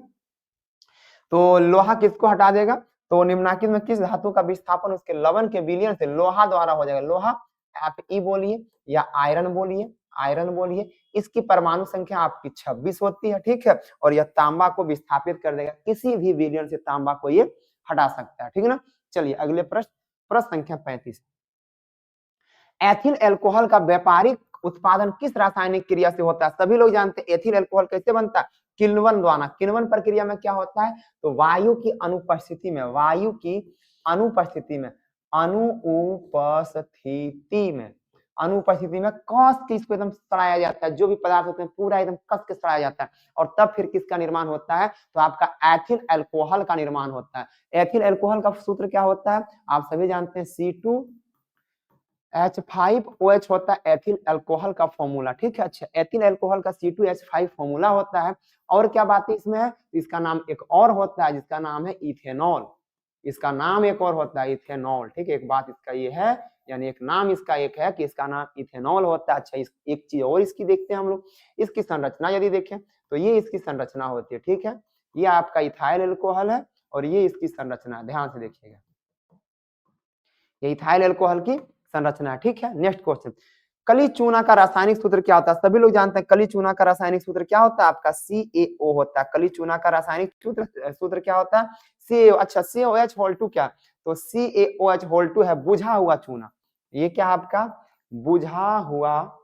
तो लोहा किसको हटा देगा, तो निम्नांकित में किस धातु का विस्थापन उसके लवण के विलयन से लोहा द्वारा हो जाएगा। लोहा Fe बोलिए या आयरन बोलिए, आयरन बोलिए। इसकी परमाणु संख्या आपकी 26 होती है। ठीक है। और यह तांबा को विस्थापित कर देगा, किसी भी विलयन से तांबा को ये हटा सकता है। ठीक है ना। चलिए अगले प्रश्न, प्रश्न संख्या 35। एथिल अल्कोहल का व्यापारिक उत्पादन किस रासायनिक क्रिया से होता है, सभी लोग जानते हैं एथिल अल्कोहल कैसे बनता है, किण्वन द्वारा। किण्वन प्रक्रिया में क्या होता है, तो वायु की अनुपस्थिति में, वायु की अनुपस्थिति में अनुपस्थिति में, अनुपस्थिति में कस के इसको एकदम सड़ाया जाता है, जो भी पदार्थ होते हैं पूरा एकदम कस के सड़ाया जाता है और तब फिर किसका निर्माण होता है, तो आपका एथिल अल्कोहल का निर्माण होता है। एथिल अल्कोहल का सूत्र क्या होता है, आप सभी जानते हैं C2H5OH होता है एथिल अल्कोहल का फॉर्मूला, ठीक है। अच्छा, एथिल अल्कोहल का C2H5 फॉर्मूला होता है और क्या बात है इसमें, इसका नाम एक और होता है जिसका नाम है इथेनॉल, इसका नाम एक और होता है इथेनॉल, ठीक है। एक बात इसका ये है, यानी एक नाम इसका एक है कि इसका नाम इथेनॉल होता है। अच्छा, एक चीज और इसकी देखते हैं हम लोग, इसकी संरचना यदि देखें तो ये इसकी संरचना होती है, ठीक है। ये आपका इथाइल अल्कोहल है और ये इसकी संरचना है, ध्यान से देखिएगा, ये इथाइल अल्कोहल की संरचना है, ठीक है। नेक्स्ट क्वेश्चन, कली चूना का रासायनिक सूत्र क्या होता है, सभी लोग जानते हैं कली चूना का रासायनिक सूत्र क्या होता है, आपका CaO होता है। कली चूना का रासायनिक सूत्र क्या होता है, CaO। अच्छा, CaOH2 क्या, तो CaOH2 है बुझा हुआ चूना, ये क्या आपका बुझा हुआ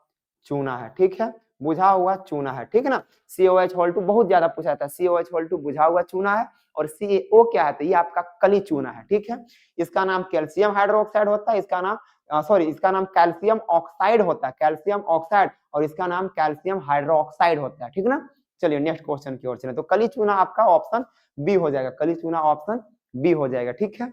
चूना है, ठीक है, बुझा हुआ चूना है, ठीक है ना। CaOH2 बहुत ज्यादा पूछा जाता है, CaOH2 बुझा हुआ चूना है और CaO क्या है, तो ये आपका कली चूना है, ठीक है। इसका नाम कैल्शियम हाइड्रोक्साइड होता है, इसका नाम इसका नाम कैल्शियम ऑक्साइड होता है, कैल्शियम ऑक्साइड, और इसका नाम कैल्शियम हाइड्रोक्साइड होता है, ठीक है ना। चलिए नेक्स्ट क्वेश्चन की ओर चले, तो कली चूना आपका ऑप्शन बी हो जाएगा, कली चूना ऑप्शन बी हो जाएगा, ठीक है।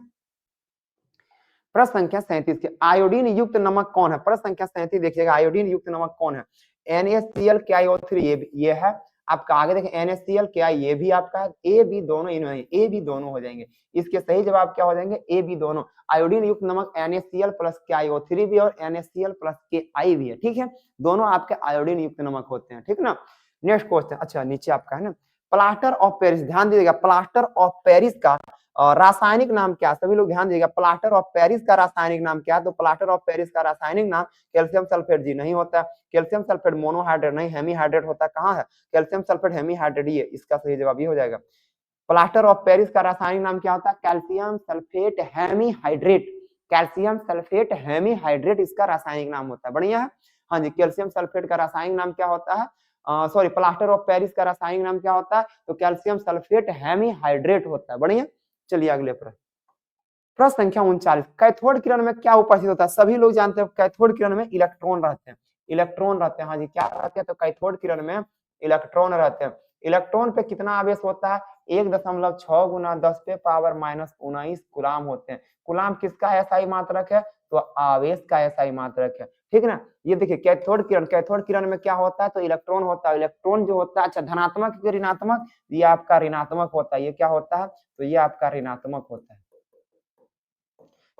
प्रश्न संख्या 37 के आयोडीन युक्त नमक कौन है, प्रश्न संख्या 37 देखिएगा, आयोडीन युक्त नमक कौन है, NaCl KiO3 ये है आपका। आगे देखें NaCl Ki, ये भी आपका है, ए बी दोनों इन्होंने, ए बी दोनों हो जाएंगे, इसके सही जवाब क्या हो जाएंगे, ए बी दोनों। आयोडीन युक्त नमक NaCl प्लस KiO3 भी और NaCl प्लस Ki भी है, ठीक है, दोनों आपके आयोडीन युक्त नमक होते हैं, ठीक ना। नेक्स्ट क्वेश्चन, अच्छा नीचे आपका है ना, प्लास्टर ऑफ पेरिस, ध्यान दीजिएगा, प्लास्टर ऑफ पेरिस का रासायनिक नाम क्या, सभी लोग ध्यान दीजिएगा, प्लास्टर ऑफ पेरिस का रासायनिक नाम क्या है, तो प्लास्टर ऑफ पेरिस का रासायनिक नाम कैल्शियम सल्फेट जी नहीं होता, कैल्शियम सल्फेट मोनोहाइड्रेट नहीं, हेमीहाइड्रेट होता, कहाँ है कैल्शियम सल्फेट हेमीहाइड्रेट, ये इसका सही जवाब ये हो जाएगा। प्लास्टर ऑफ पेरिस का रासायनिक नाम क्या होता है, calcium sulphate hemihydrate, calcium sulphate hemihydrate इसका रासायनिक नाम होता है, बढ़िया है। हाँ जी, कैल्शियम सल्फेट का रासायनिक नाम क्या होता है, सॉरी प्लास्टर ऑफ पेरिस का रासायनिक नाम क्या होता है, तो कैल्शियम सल्फेट हेमीहाइड्रेट होता है, बढ़िया। चलिए अगले प्रश्न, प्रश्न संख्या 39, कैथोड किरण में क्या उपस्थित होता है, सभी लोग जानते हैं कैथोड किरण में इलेक्ट्रॉन रहते हैं, इलेक्ट्रॉन रहते हैं, हाँ जी क्या रहते हैं, तो कैथोड किरण में इलेक्ट्रॉन रहते हैं। इलेक्ट्रॉन पे कितना आवेश होता है, 1.6 गुना 10 पे पावर -19 गुलाम होते हैं। गुलाम किसका एसआई मात्रक है, तो आवेश का एसआई मात्रक है, ठीक है ना। ये देखिए कैथोड किरण में क्या होता है, तो इलेक्ट्रॉन होता है, इलेक्ट्रॉन जो होता है, अच्छा धनात्मक या ऋणात्मक, ये आपका ऋणात्मक होता है, ये क्या होता है, तो ये आपका ऋणात्मक होता है,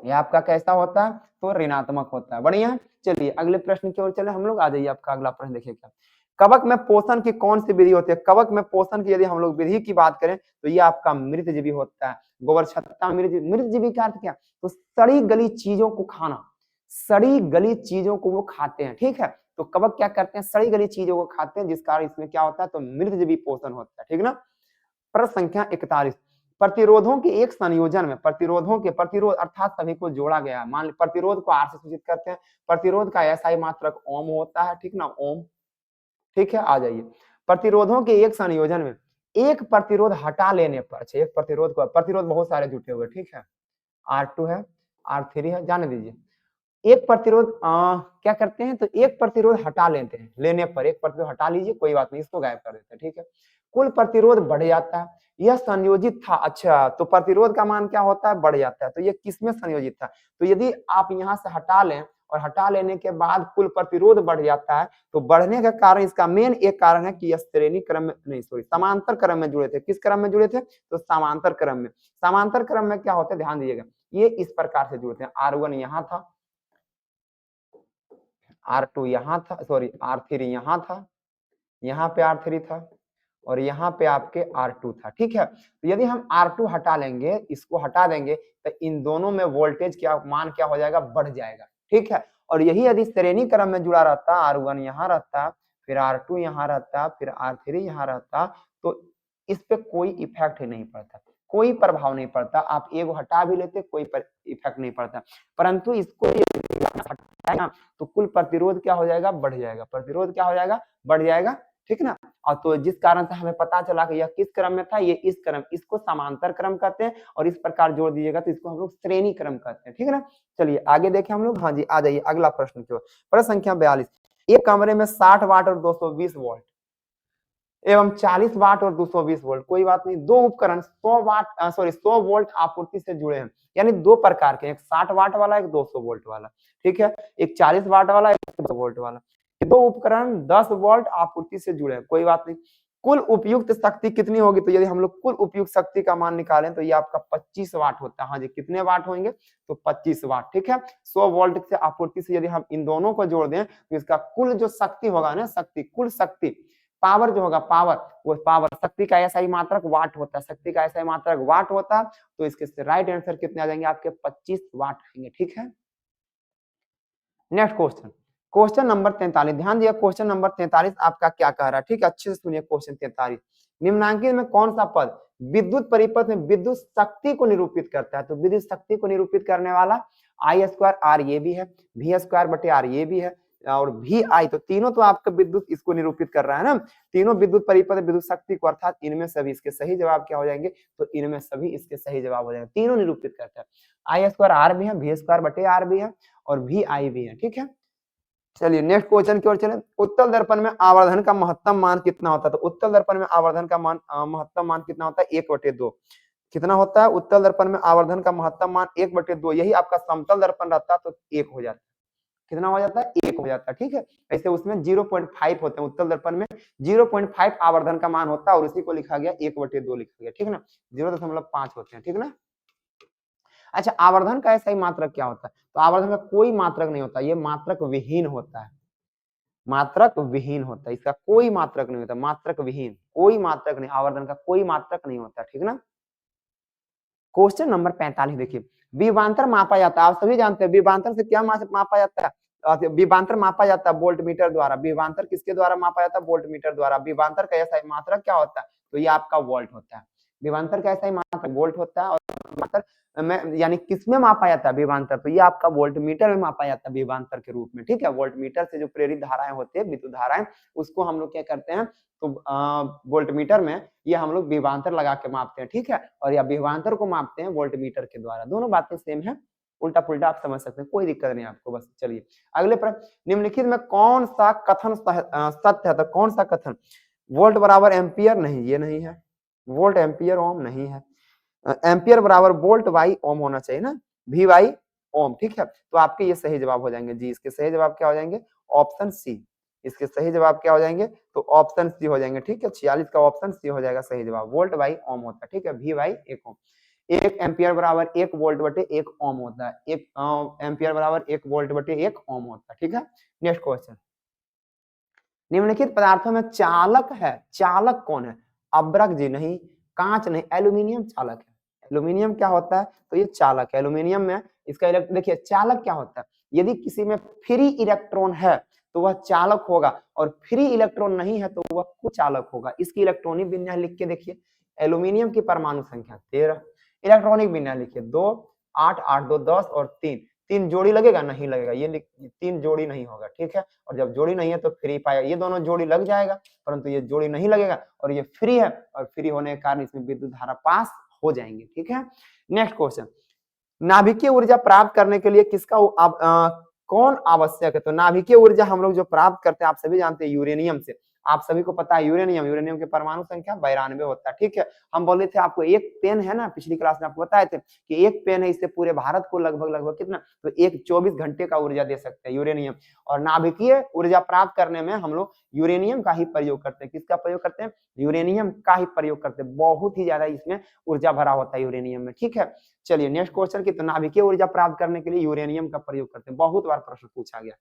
ये आपका कैसा होता है, तो ऋणात्मक होता है, बढ़िया है। चलिए अगले प्रश्न की ओर चले हम लोग, आ जाइए आपका अगला प्रश्न देखिए क्या, कवक में पोषण की कौन सी विधि होती है, कवक में पोषण की यदि हम लोग विधि की बात करें तो ये आपका मृतजीवी होता है, गोबर छत्ता मृतजीवी का अर्थ क्या, तो सड़ी गली चीजों को खाना, सड़ी गली चीजों को वो खाते हैं, ठीक है। तो कवक क्या करते हैं, सड़ी गली चीजों को खाते हैं, जिस कारण इसमें क्या होता है, तो मृतजीवी पोषण होता है, ठीक ना। प्रश्न संख्या 41, प्रतिरोधों के एक संयोजन में प्रतिरोध अर्थात सभी को जोड़ा गया है, मान प्रतिरोध को आर से सूचित करते हैं, प्रतिरोध का एसआई मात्रक ओम होता है, ठीक ना, ओम, ठीक है। आ जाइए, प्रतिरोधों के एक संयोजन में एक प्रतिरोध हटा लेने पर, अच्छा एक प्रतिरोध बहुत सारे जुटे हुए, ठीक है, R2 है, R3 है, जाने दीजिए। एक प्रतिरोध क्या करते हैं, तो एक प्रतिरोध हटा लेते हैं, लेने पर एक प्रतिरोध हटा लीजिए, कोई बात नहीं, इसको गायब कर देते हैं, ठीक है। कुल प्रतिरोध बढ़ जाता है, यह संयोजित था, अच्छा तो प्रतिरोध का मान क्या होता है, बढ़ जाता है, तो ये किसमें संयोजित था, तो यदि आप यहाँ से हटा लें और हटा लेने के बाद कुल प्रतिरोध बढ़ जाता है, तो बढ़ने का कारण, इसका मेन एक कारण है कि यह श्रेणी क्रम में नहीं, सॉरी समांतर क्रम में जुड़े थे, किस क्रम में जुड़े थे, तो समांतर क्रम में। समांतर क्रम में क्या होता है, ध्यान दीजिएगा, ये इस प्रकार से जुड़ते हैं, R1 यहाँ था, R2 यहाँ था, सॉरी R3 यहाँ था, यहाँ पे R3 था और यहाँ पे आपके R2 था, ठीक है। तो यदि हम R2 हटा लेंगे, इसको हटा देंगे, तो इन दोनों में वोल्टेज क्या मान क्या हो जाएगा, बढ़ जाएगा, ठीक है। और यही यदि श्रेणी क्रम में जुड़ा रहता, R1 यहाँ रहता, फिर R2 यहाँ रहता, फिर R3 यहाँ रहता, तो इस पे कोई इफेक्ट ही नहीं पड़ता, कोई प्रभाव नहीं पड़ता, आप एगो हटा भी लेते कोई इफेक्ट नहीं पड़ता, परंतु इसको हटाए ना तो कुल प्रतिरोध क्या हो जाएगा, बढ़ जाएगा, प्रतिरोध क्या हो जाएगा, बढ़ जाएगा, ठीक है ना। और तो जिस कारण से हमें पता चला कि यह किस क्रम में था, ये इस क्रम, इसको समांतर क्रम कहते हैं और इस प्रकार जोड़ दीजिएगा तो इसको हम लोग श्रेणी क्रम कहते हैं, ठीक है ना। चलिए आगे देखें हम लोग। हाँ जी, आ जाइए अगला प्रश्न की ओर। प्रश्न संख्या 42। एक कमरे में 60 वाट और 220 वोल्ट एवं 40 वाट और 220 वोल्ट, कोई बात नहीं, दो उपकरण 100 वोल्ट आपूर्ति से जुड़े हैं। यानी दो प्रकार के, एक 60 वाट वाला, एक 200 वोल्ट वाला, ठीक है। एक 40 वाट वाला, एक 200 वोल्ट वाला। दो उपकरण 10 वोल्ट आपूर्ति से जुड़े हैं, कोई बात नहीं। कुल उपयुक्त शक्ति कितनी होगी? तो यदि हम लोग कुल उपयुक्त शक्ति का मान निकालें तो ये आपका 25 वाट होता है। हाँ जी, कितने वाट होंगे? तो 25 वाट, ठीक है। 100 वोल्ट से आपूर्ति से यदि हम इन दोनों को जोड़ दें तो इसका कुल जो शक्ति होगा ना, शक्ति, कुल शक्ति, पावर जो होगा, पावर, वो पावर, शक्ति का ऐसा ही मात्रक वाट होता है, शक्ति का ऐसा ही मात्रक वाट होता है। तो इसके राइट आंसर कितने आ जाएंगे आपके? 25 वाट आएंगे, ठीक है। Next question, question number 43। ध्यान दिया, क्वेश्चन नंबर 43 आपका क्या कह रहा है, ठीक है, अच्छे से सुनिए। क्वेश्चन 43, निम्नांकित में कौन सा पद विद्युत परिपथ में विद्युत शक्ति को निरूपित करता है? तो विद्युत शक्ति को निरूपित करने वाला आई स्क्वायर आर ये भी है, वी स्क्वायर बटे आर ये भी है, और भी आई, तो तीनों तो आपका विद्युत इसको निरूपित कर रहा है ना। तीनों विद्युत परिपथ विद्युत शक्ति को, अर्थात इनमें सभी इसके सही जवाब क्या हो जाएंगे? तो इनमें सभी इसके सही जवाब हो जाएंगे, तीनों निरूपित करता है। आई स्क्वायर आर भी है, वी स्क्वायर बटे आर भी है, और भी आई भी है, ठीक है। चलिए नेक्स्ट क्वेश्चन की ओर चलें। उत्तल दर्पण में आवर्धन का महत्तम मान कितना होता है? तो उत्तल दर्पण में आवर्धन का मान महत्तम मान कितना होता है? 1/2। कितना होता है उत्तल दर्पण में आवर्धन का महत्तम मान? 1/2। यही आपका समतल दर्पण रहता है तो 1 हो जाता है। कितना हो जाता है? 1 हो जाता है, ठीक है। ऐसे उसमें 0.5 होते हैं, उत्तल दर्पण में 0.5 आवर्धन का मान होता है और उसी को लिखा गया 1/2 लिखा गया, ठीक है ना। 0.5 होते हैं, ठीक है ना। अच्छा, आवर्धन का ऐसा ही मात्रक क्या होता है? तो आवर्धन का कोई मात्रक नहीं होता, ये मात्रक विहीन होता है, मात्रक विहीन होता है, इसका कोई मात्रक नहीं होता, मात्रक विहीन, कोई मात्रक नहीं, आवर्धन का कोई मात्रक नहीं होता, ठीक ना। क्वेश्चन नंबर 45 देखिए, विभवांतर मापा जाता है, आप सभी जानते हैं विभवांतर से क्या मापा जाता है? विभवांतर मापा जाता है वोल्ट मीटर द्वारा। विभवांतर किसके द्वारा मापा जाता है? वोल्ट मीटर द्वारा। विभवांतर का ऐसा ही मात्रक क्या होता है? तो ये आपका वोल्ट होता है। विभवांतर का ऐसा ही मात्रक वोल्ट होता है, और विभवांतर में यानी किसमें मापा जाता है विभवांतर? तो ये आपका वोल्ट मीटर में मापा जाता है विभवांतर के रूप में, ठीक है। वोल्ट मीटर से जो प्रेरित धाराएं होती है, विद्युत धाराएं, उसको हम लोग क्या करते हैं? तो वोल्ट मीटर में ये हम लोग विभवांतर लगा के मापते हैं, ठीक है। और या विभवांतर को मापते हैं वोल्ट मीटर के द्वारा। दोनों बातें सेम है, उल्टा पुल्टा आप समझ सकते हैं, कोई दिक्कत नहीं आपको। बस चलिए अगले प्रश्न, निम्नलिखित में कौन सा कथन सत्य है? तो कौन सा कथन? वोल्ट बराबर एम्पियर नहीं, ये नहीं है। वोल्ट एम्पियर ओम नहीं है। एम्पियर बराबर वोल्ट बाई ओम होना चाहिए ना, वी बाई ओम, ठीक है। तो आपके ये सही जवाब हो जाएंगे जी। इसके सही जवाब क्या हो जाएंगे? Option C. इसके सही जवाब क्या हो जाएंगे? तो ऑप्शन सी हो जाएंगे, ठीक है। 46 का ऑप्शन सी हो जाएगा सही जवाब। वोल्ट बाई ओम होता है, ठीक है, वी बाई 1 ओम। 1 एम्पियर बराबर 1 वोल्ट बटे 1 ओम होता है। 1 एम्पियर बराबर 1 वोल्ट बटे 1 ओम होता है, ठीक है। नेक्स्ट क्वेश्चन, निम्नलिखित पदार्थों में चालक है, चालक कौन है? अब्रक जी नहीं, कांच नहीं, एल्यूमिनियम चालक है। एल्यूमिनियम क्या होता है? तो ये चालक है। एल्यूमिनियम में इसका देखिए चालक क्या होता है? यदि किसी में फ्री इलेक्ट्रॉन है तो वह चालक होगा, और फ्री इलेक्ट्रॉन नहीं है तो वह कुचालक होगा। इसकी इलेक्ट्रॉनिक विन्यास लिख के देखिए। एल्यूमिनियम की परमाणु संख्या 13, इलेक्ट्रॉनिक विन्यास लिखिए 2, 8, 8, 2, 10 और 3। 3 जोड़ी लगेगा? नहीं लगेगा, ये 3 जोड़ी नहीं होगा, ठीक है। और जब जोड़ी नहीं है तो फ्री पाएगा, ये दोनों जोड़ी लग जाएगा, परंतु ये जोड़ी नहीं लगेगा, और ये फ्री है, और फ्री होने के कारण इसमें विद्युत धारा पास हो जाएंगे, ठीक है। नेक्स्ट क्वेश्चन, नाभिकीय ऊर्जा प्राप्त करने के लिए किसका कौन आवश्यक है? तो नाभिकीय ऊर्जा हम लोग जो प्राप्त करते हैं, आप सभी जानते हैं, यूरेनियम से। आप सभी को पता है यूरेनियम, यूरेनियम की परमाणु संख्या 92 होता है, ठीक है। हम बोले थे आपको एक पेन है ना, पिछली क्लास में आपको बताए थे कि एक पेन है, इससे पूरे भारत को लगभग लगभग कितना? तो एक 24 घंटे का ऊर्जा दे सकते हैं यूरेनियम। और नाभिकीय ऊर्जा प्राप्त करने में हम लोग यूरेनियम का ही प्रयोग करते हैं। किसका प्रयोग करते हैं? यूरेनियम का ही प्रयोग करते हैं। बहुत ही ज्यादा इसमें ऊर्जा भरा होता है यूरेनियम में, ठीक है। चलिए नेक्स्ट क्वेश्चन की, तो नाभिकीय ऊर्जा प्राप्त करने के लिए यूरेनियम का प्रयोग करते हैं, बहुत बार प्रश्न पूछा गया।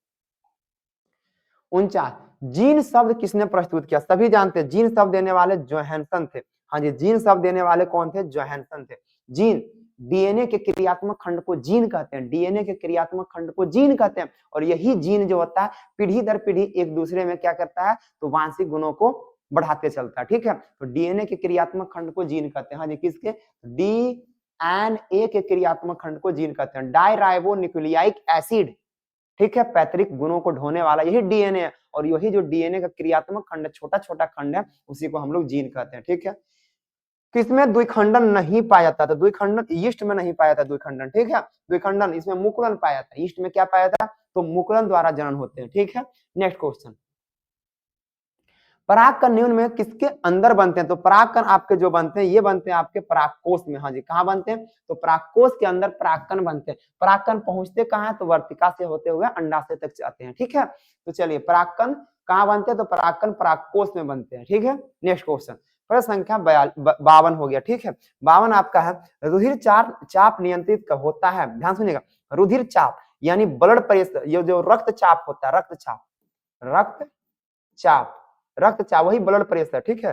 49, जीन शब्द किसने प्रस्तुत किया? सभी जानते हैं जीन शब्द देने वाले जोहानसन थे। हाँ जी, जीन शब्द देने वाले कौन थे? जोहानसन थे। जीन, डीएनए के क्रियात्मक खंड को जीन कहते हैं, डीएनए के क्रियात्मक खंड को जीन कहते हैं। और यही जीन जो होता है पीढ़ी दर पीढ़ी एक दूसरे में क्या करता है? तो वांशिक गुणों को बढ़ाते चलता है, ठीक है। तो डीएनए के क्रियात्मक खंड को जीन कहते हैं। हाँ जी, किसके? डीएनए के क्रियात्मक खंड को जीन कहते हैं। डाई राइबो न्यूक्लियाइक एसिड, ठीक है, पैतृक गुणों को ढोने वाला यही डीएनए है, और यही जो डीएनए का क्रियात्मक खंड है, छोटा छोटा खंड है, उसी को हम लोग जीन कहते हैं। ठीक है, किसमें द्विखंडन नहीं पाया जाता? तो द्विखंडन ईस्ट में नहीं पाया जाता द्विखंडन। ठीक है, द्विखंडन इसमें मुकुलन पाया जाता है, ईस्ट में क्या पाया जाता है? तो मुकुलन द्वारा जनन होते हैं। ठीक है, नेक्स्ट क्वेश्चन, परागकण न्यून में किसके अंदर बनते हैं? तो परागकण आपके जो बनते हैं ये बनते हैं आपके परागकोश में। हाँ जी, कहाँ बनते हैं? तो परागकोश के अंदर परागकण बनते हैं। परागकण पहुंचते कहाँ है? तो वर्तिका से होते हुए अंडाशय तक जाते हैं। ठीक है, तो चलिए परागकण कहाँ बनते हैं? तो परागकण परागकोश में बनते हैं। ठीक है, नेक्स्ट क्वेश्चन, प्रश्न संख्या 52 हो गया। ठीक है, 52 आपका है, रुधिर चाप नियंत्रित कब होता है? ध्यान सुनिएगा, रुधिर चाप यानी ब्लड प्रेशर, ये जो रक्तचाप होता है, रक्तचाप, रक्तचाप, रक्तचाप वही ब्लड प्रेशर। ठीक है,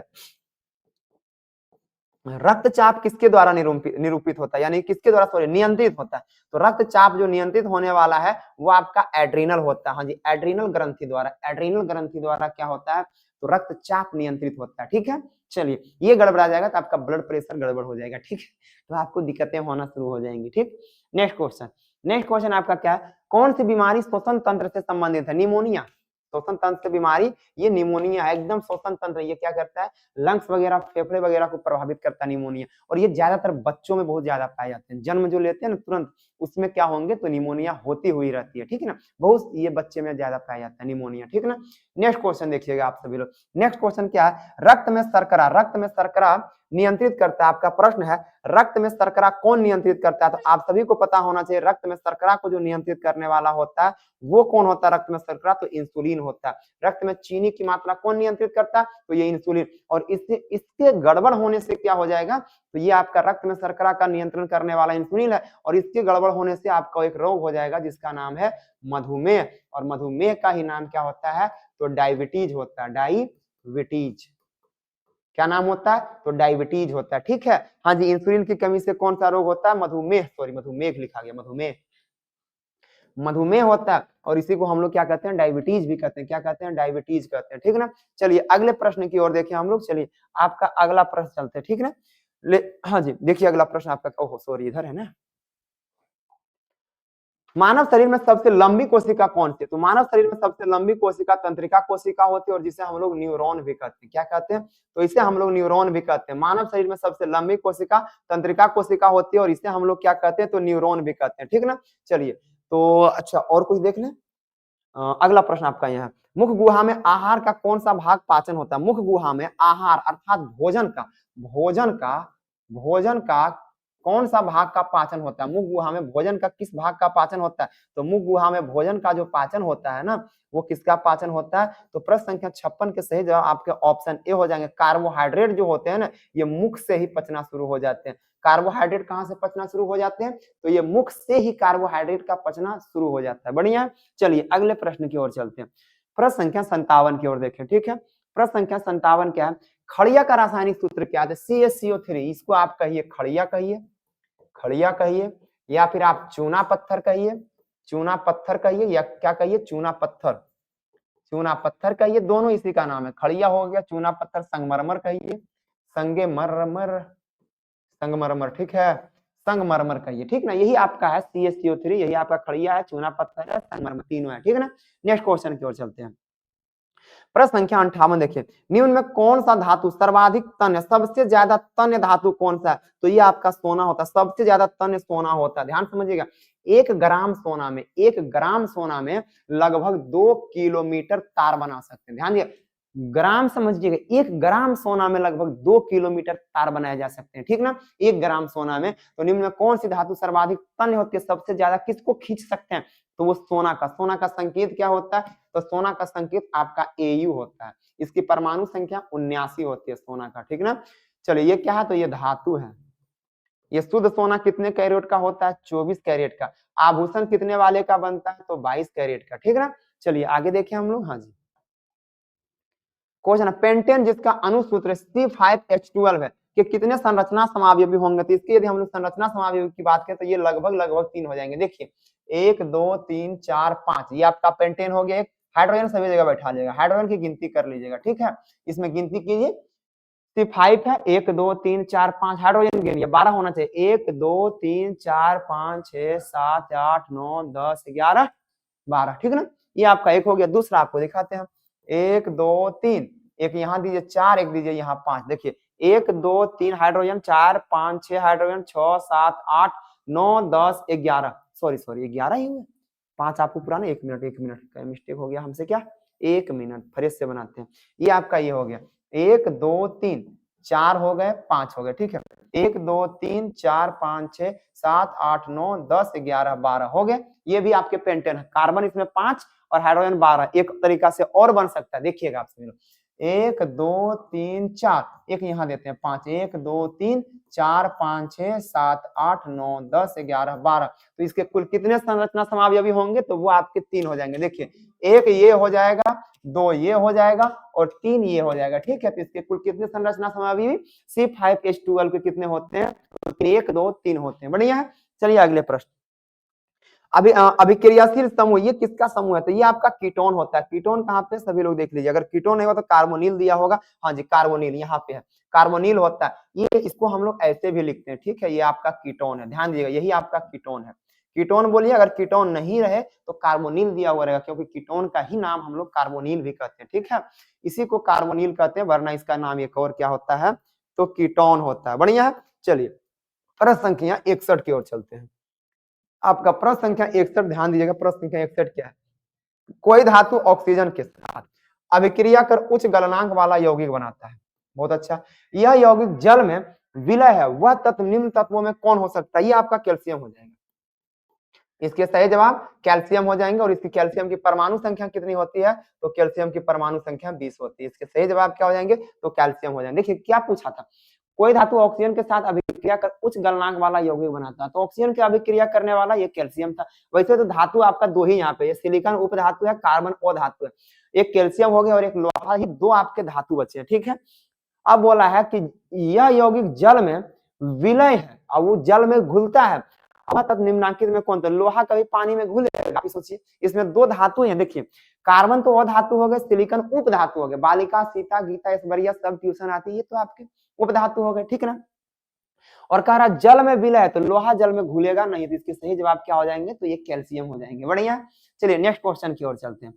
रक्तचाप किसके द्वारा निरूपित होता है, यानी किसके द्वारा सॉरी नियंत्रित होता है? तो रक्तचाप जो नियंत्रित होने वाला है वो आपका एड्रीनल होता है। हाँ जी, एड्रीनल ग्रंथि द्वारा, एड्रीनल ग्रंथि द्वारा क्या होता है? तो रक्तचाप नियंत्रित होता है। ठीक है, चलिए ये गड़बड़ा जाएगा तो आपका ब्लड प्रेशर गड़बड़ हो जाएगा। ठीक है, तो आपको दिक्कतें होना शुरू हो जाएंगी। ठीक, नेक्स्ट क्वेश्चन, नेक्स्ट क्वेश्चन आपका क्या है? कौन सी बीमारी श्वसन तंत्र से संबंधित है? निमोनिया, श्वसन तंत्र से बीमारी ये निमोनिया है, एकदम श्वसन तंत्र। ये क्या करता है? लंग्स वगैरह, फेफड़े वगैरह को प्रभावित करता है निमोनिया, और ये ज्यादातर बच्चों में बहुत ज्यादा पाए जाते हैं। जन्म जो लेते हैं ना तुरंत, उसमें क्या होंगे? तो निमोनिया होती हुई रहती है। ठीक है ना, बहुत ये बच्चे में ज्यादा पाया जाता है निमोनिया। ठीक है ना, नेक्स्ट क्वेश्चन देखिएगा आप सभी लोग। नेक्स्ट क्वेश्चन क्या है? रक्त में शर्करा, रक्त में शर्करा नियंत्रित करता है। आपका प्रश्न है रक्त में शर्करा कौन नियंत्रित करता है? तो आप सभी को पता होना चाहिए, रक्त में शर्करा को जो नियंत्रित करने वाला होता है वो कौन होता है? रक्त में शर्करा तो इंसुलिन होता है। रक्त में चीनी की मात्रा कौन नियंत्रित करता है? तो ये इंसुलिन। और इसके गड़बड़ होने से क्या हो जाएगा? तो ये आपका रक्त में शर्करा का नियंत्रण करने वाला इंसुलिन है, और इसके गड़बड़ होने से आपका एक रोग हो जाएगा जिसका नाम है मधुमेह, और मधुमेह का ही नाम क्या होता है? तो डायबिटीज होता है। डायबिटीज क्या नाम होता है? तो डायबिटीज होता है। ठीक है, हाँ जी, इंसुलिन की कमी से कौन सा रोग होता है? मधुमेह, सॉरी मधुमेह लिखा गया, मधुमेह, मधुमेह होता है, और इसी को हम लोग क्या कहते हैं? डायबिटीज भी कहते हैं। क्या कहते हैं? डायबिटीज कहते हैं। ठीक है ना, चलिए अगले प्रश्न की ओर देखें हम लोग। चलिए आपका अगला प्रश्न चलते हैं। ठीक है ना, हाँ जी, देखिए अगला प्रश्न आपका, ओहो सॉरी इधर है ना, मानव शरीर में सबसे लंबी कोशिका कौन सी? तो मानव शरीर में सबसे लंबी कोशिका तंत्रिका कोशिका होती है, और जिसे हम लोग न्यूरॉन भी कहते हैं। क्या कहते हैं? तो इसे हम लोग न्यूरॉन भी कहते हैं। मानव शरीर में सबसे लंबी कोशिका तंत्रिका कोशिका होती है, और इसे हम लोग क्या कहते हैं? तो न्यूरॉन भी कहते हैं। ठीक है ना, चलिए तो अच्छा और कुछ देख लें। अगला प्रश्न आपका यहाँ, मुख गुहा में आहार का कौन सा भाग पाचन होता है? मुख गुहा में आहार अर्थात भोजन का कौन सा भाग का पाचन होता है? मुख गुहा में भोजन का किस भाग का पाचन होता है? तो मुख गुहा में भोजन का जो पाचन होता है ना, वो किसका पाचन होता है? तो प्रश्न संख्या 56 के सही जवाब आपके ऑप्शन ए हो जाएंगे। कार्बोहाइड्रेट जो होते हैं ना, ये मुख से ही पचना शुरू हो जाते हैं। कार्बोहाइड्रेट कहाँ से पचना शुरू हो जाते हैं? तो ये मुख से ही कार्बोहाइड्रेट का पचना शुरू हो जाता है। बढ़िया, चलिए अगले प्रश्न की ओर चलते हैं। प्रश्न संख्या 57 की ओर देखें। ठीक है, प्रश्न संख्या 57 क्या है? खड़िया का रासायनिक सूत्र क्या है? CaCO3, इसको आप कहिए खड़िया कहिए, खड़िया कहिए, या फिर आप चूना पत्थर कहिए, चूना पत्थर कहिए, या क्या कहिए? चूना पत्थर, चूना पत्थर कहिए, दोनों इसी का नाम है। खड़िया हो गया, चूना पत्थर, संगमरमर कहिए, संगमरमर, संगमरमर। ठीक है, संगमरमर कहिए। ठीक ना, यही आपका है CaCO3, यही आपका खड़िया है, चूना पत्थर है, संगमरमर, तीनों है। ठीक है ना, नेक्स्ट क्वेश्चन की ओर चलते हैं। प्रश्न संख्या 58 देखिए, निम्न में कौन सा धातु सर्वाधिक तन्य, सबसे ज्यादा तन्य धातु कौन सा है? तो ये आपका सोना होता है, सबसे ज्यादा तन्य सोना होता है। ध्यान समझिएगा, 1 ग्राम सोना में लगभग 2 किलोमीटर तार बना सकते हैं। ध्यान दिए, ग्राम समझिएगा, 1 ग्राम सोना में लगभग 2 किलोमीटर तार बनाए जा सकते हैं। ठीक ना, 1 ग्राम सोना में। तो निम्न में कौन सी धातु सर्वाधिक तन्य होती है, सबसे ज्यादा किसको खींच सकते हैं? तो वो सोना का संकेत क्या होता है? तो सोना का संकेत आपका Au होता है। इसकी परमाणु संख्या 79 होती है सोना का। ठीक ना, चलिए ये क्या है? तो ये धातु है। ये शुद्ध सोना कितने कैरेट का होता है? 24 कैरेट का। आभूषण कितने वाले का बनता है? तो 22 कैरेट का। ठीक है ना, चलिए आगे देखें हम लोग। हाँ जी, क्वेश्चन है, पेंटेन जिसका अनुसूत्र C5H12 है कि कितने संरचना समावयवी होंगे? तो इसके यदि हम लोग संरचना समावयवी की बात करें तो ये लगभग 3 हो जाएंगे। देखिए 1 2 3 4 5, ये आपका पेंटेन हो गया। एक हाइड्रोजन सभी जगह बैठा लीजिएगा, हाइड्रोजन की गिनती कर लीजिएगा। ठीक है, इसमें गिनती कीजिए, C5 है, 1 2 3 4 5, हाइड्रोजन गिनिए 12 होना चाहिए। 1 2 3 4 5 6 7 8 9 10 11 12, ठीक है ना। ये आपका एक हो गया। दूसरा आपको दिखाते हैं, 1 2 3, एक यहाँ दीजिए 4, एक दीजिए यहाँ 5। देखिए 1 2 3 हाइड्रोजन, 4 5 6 हाइड्रोजन, 6 7 8 9 10 11, सॉरी 11 ही हुए, 5 आपको पुराने। 1 मिनट का मिस्टेक हो गया हमसे, क्या 1 मिनट फ्रेश से बनाते हैं। ये आपका ये हो गया 1 2 3 4 हो गए, 5 हो गए, ठीक है। 1 2 3 4 5 6 7 8 9 10 11 12 हो गए। ये भी आपके पेंटेन है। कार्बन इसमें 5 और हाइड्रोजन 12। एक तरीका से और बन सकता है, देखिएगा आप सभी लोग। 1 2 3 4, एक यहाँ देते हैं 5, 1 2 3 4 5 6 7 8 9 10 11 12। तो इसके कुल कितने संरचना समावयवी होंगे, तो वो आपके 3 हो जाएंगे। देखिए एक ये हो जाएगा, 2 ये हो जाएगा और 3 ये हो जाएगा, ठीक है। तो इसके कुल कितने संरचना समावयवी C5H12 के कितने होते हैं, तो 1 2 3 होते हैं। बढ़िया है। चलिए अगले प्रश्न। अभिक्रियाशील समूह, ये किसका समूह है, तो ये आपका कीटोन होता है। कीटोन कहाँ पे, सभी लोग देख लीजिए। अगर कीटोन नहीं हो तो कार्बोनिल दिया होगा, हाँ जी कार्बोनिल यहाँ पे है, कार्बोनिल होता है ये। इसको हम लोग ऐसे भी लिखते हैं, ठीक है। ये आपका कीटोन है, ध्यान दीजिएगा, यही आपका कीटोन है। कीटोन बोलिए, अगर कीटोन नहीं रहे तो कार्बोनिल दिया हुआ रहेगा, क्योंकि कीटोन का ही नाम हम लोग कार्बोनिल भी कहते हैं, ठीक है। इसी को कार्बोनिल कहते हैं, वरना इसका नाम एक और क्या होता है, तो कीटोन होता है। बढ़िया है। चलिए प्रश्न संख्या 61 की ओर चलते हैं। आपका प्रश्न संख्या 61, ध्यान दीजिएगा। प्रश्न संख्या 61 क्या है, कोई धातु ऑक्सीजन के साथ अभिक्रिया कर उच्च गलनांक वाला यौगिक बनाता है। बहुत अच्छा। यह यौगिक जल में विलय है, वह तत्व निम्न तत्वों में कौन हो सकता है, ये आपका कैल्शियम हो जाएगा। इसके सही जवाब कैल्शियम हो जाएंगे। और इसकी कैल्शियम की परमाणु संख्या कितनी होती है, तो कैल्शियम की परमाणु संख्या 20 होती है। इसके सही जवाब क्या हो जाएंगे, तो कैल्शियम हो जाएंगे। देखिए क्या पूछा था, कोई धातु ऑक्सीजन के साथ अभिक्रिया कर उच्च गलनांक वाला यौगिक बनाता है, तो ऑक्सीजन की अभिक्रिया करने वाला ये कैल्शियम था। वैसे तो धातु आपका दो ही यहाँ पे, सिलिकॉन उप धातु है, कार्बन अधातु है। एक कैल्शियम हो गया और एक लोहा, ही दो आपके धातु बचे हैं, ठीक है। अब बोला है कि यह यौगिक जल में विलय है और वो जल में घुलता है, अब तक निम्नांकित में कौन था, लोहा कभी पानी में घुलेगा, आप सोचिए। इसमें दो धातु हैं, देखिए कार्बन तो अधातु हो गए, सिलिकॉन उप धातु हो गए। बालिका सीता गीता ऐश्वर्या सब ट्यूशन आती है, ये तो आपके उप धातु हो गए, ठीक ना। और कह रहा जल में विलय है, तो लोहा जल में घुलेगा नहीं, तो इसके सही जवाब क्या हो जाएंगे, तो ये कैल्शियम हो जाएंगे। बढ़िया। चलिए नेक्स्ट क्वेश्चन की ओर चलते हैं।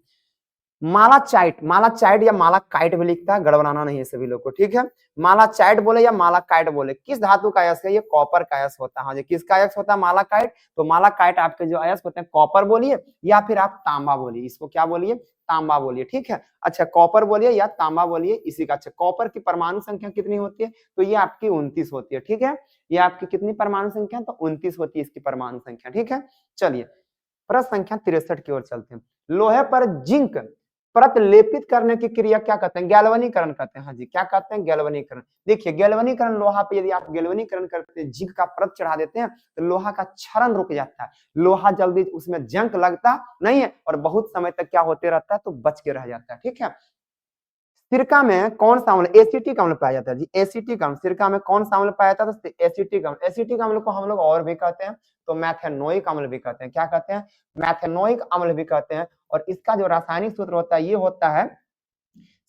मालाचाइट या मालाकाइट भी लिखता है, गड़बड़ाना नहीं है सभी लोग को, ठीक है। मालाचाइट बोले या मालाकाइट बोले, किस धातु का अयस्क है, ये कॉपर का अयस्क होता है। हाँ जी, किसका अयस्क होता है, मालाकाइट। तो मालाकाइट आपके जो अयस्क होते हैं, कॉपर बोलिए या फिर आप तांबा बोलिए, इसको क्या बोलिए, तांबा बोलिए, ठीक है। अच्छा कॉपर बोलिए या तांबा बोलिए, इसी का। अच्छा कॉपर की परमाणु संख्या कितनी होती है, तो ये आपकी 29 होती है, ठीक है। ये आपकी कितनी परमाणु संख्या, तो 29 होती है इसकी परमाणु संख्या, ठीक है। चलिए प्रश्न संख्या 63 की ओर चलते हैं। लोहे पर जिंक प्रतिलेपित करने की क्रिया क्या कहते हैं, गैल्वनीकरण कहते हैं। हाँ जी क्या कहते हैं, गैल्वनीकरण। देखिए गैल्वनीकरण, लोहा पे यदि आप गैल्वनीकरण करते हैं, जिंक का परत चढ़ा देते हैं, तो लोहा का क्षरण रुक जाता है, लोहा जल्दी उसमें जंग लगता नहीं है और बहुत समय तक क्या होते रहता है, तो बच के रह जाता है, ठीक है। सिरका में कौन सा अम्ल, एसिटिक अम्ल पाया जाता है जी, एसिटिक अम्ल। सिरका में कौन सा अम्ल पाया जाता है, तो एसिटिक अम्ल। एसिटिक अम्ल को हम लोग और भी कहते हैं, तो मैथेनोइक अम्ल भी कहते हैं। क्या कहते हैं, मैथेनोइक अम्ल भी कहते हैं। और इसका जो रासायनिक सूत्र होता है, ये होता है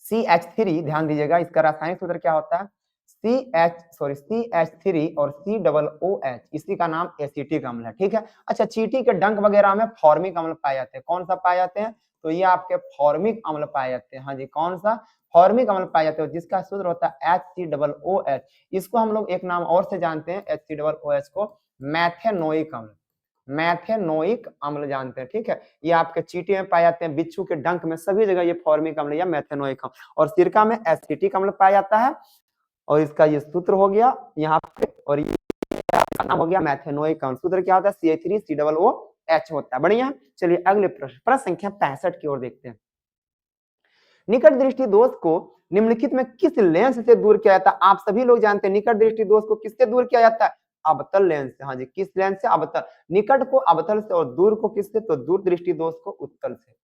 CH3। ध्यान दीजिएगा, इसका रासायनिक सूत्र क्या होता है, CH3 और COOH, इसी का नाम एसिटिक अम्ल है, ठीक है। अच्छा चींटी के डंक वगैरह में फॉर्मिक अम्ल पाए जाते हैं, कौन सा पाए जाते हैं, तो ये आपके फॉर्मिक अम्ल पाए जाते हैं। हाँ जी कौन सा, फॉर्मिक अम्ल पाए जाते हैं, जिसका सूत्र होता है HCOOH। इसको हम लोग एक नाम और से जानते हैं, HCOOH को मैथेनोइक अम्ल, मैथेनोइक अम्ल जानते हैं, ठीक है। ये आपके चींटी में पाए जाते हैं, बिच्छू के डंक में, सभी जगह ये फॉर्मिक अम्ल या मैथेनोइक अम्ल। और सिरका में एसिटिक अम्ल पाया जाता है, और इसका ये सूत्र हो गया यहाँ पे, और ये नाम हो गया मैथेनोइक अम्ल। सूत्र क्या होता है, CH3COOH होता है। बढ़िया। चलिए अगले प्रश्न, प्रश्न संख्या 65 की ओर देखते हैं। निकट दृष्टि दोष को निम्नलिखित में किस लेंस से दूर किया जाता है, आप सभी लोग जानते हैं निकट दृष्टि दोष को किससे दूर किया जाता है, अवतल लेंस से। हाँ जी किस लेंस से, अवतल। निकट को अवतल से और दूर को किससे, तो दूर दृष्टि दोष को उत्तल से।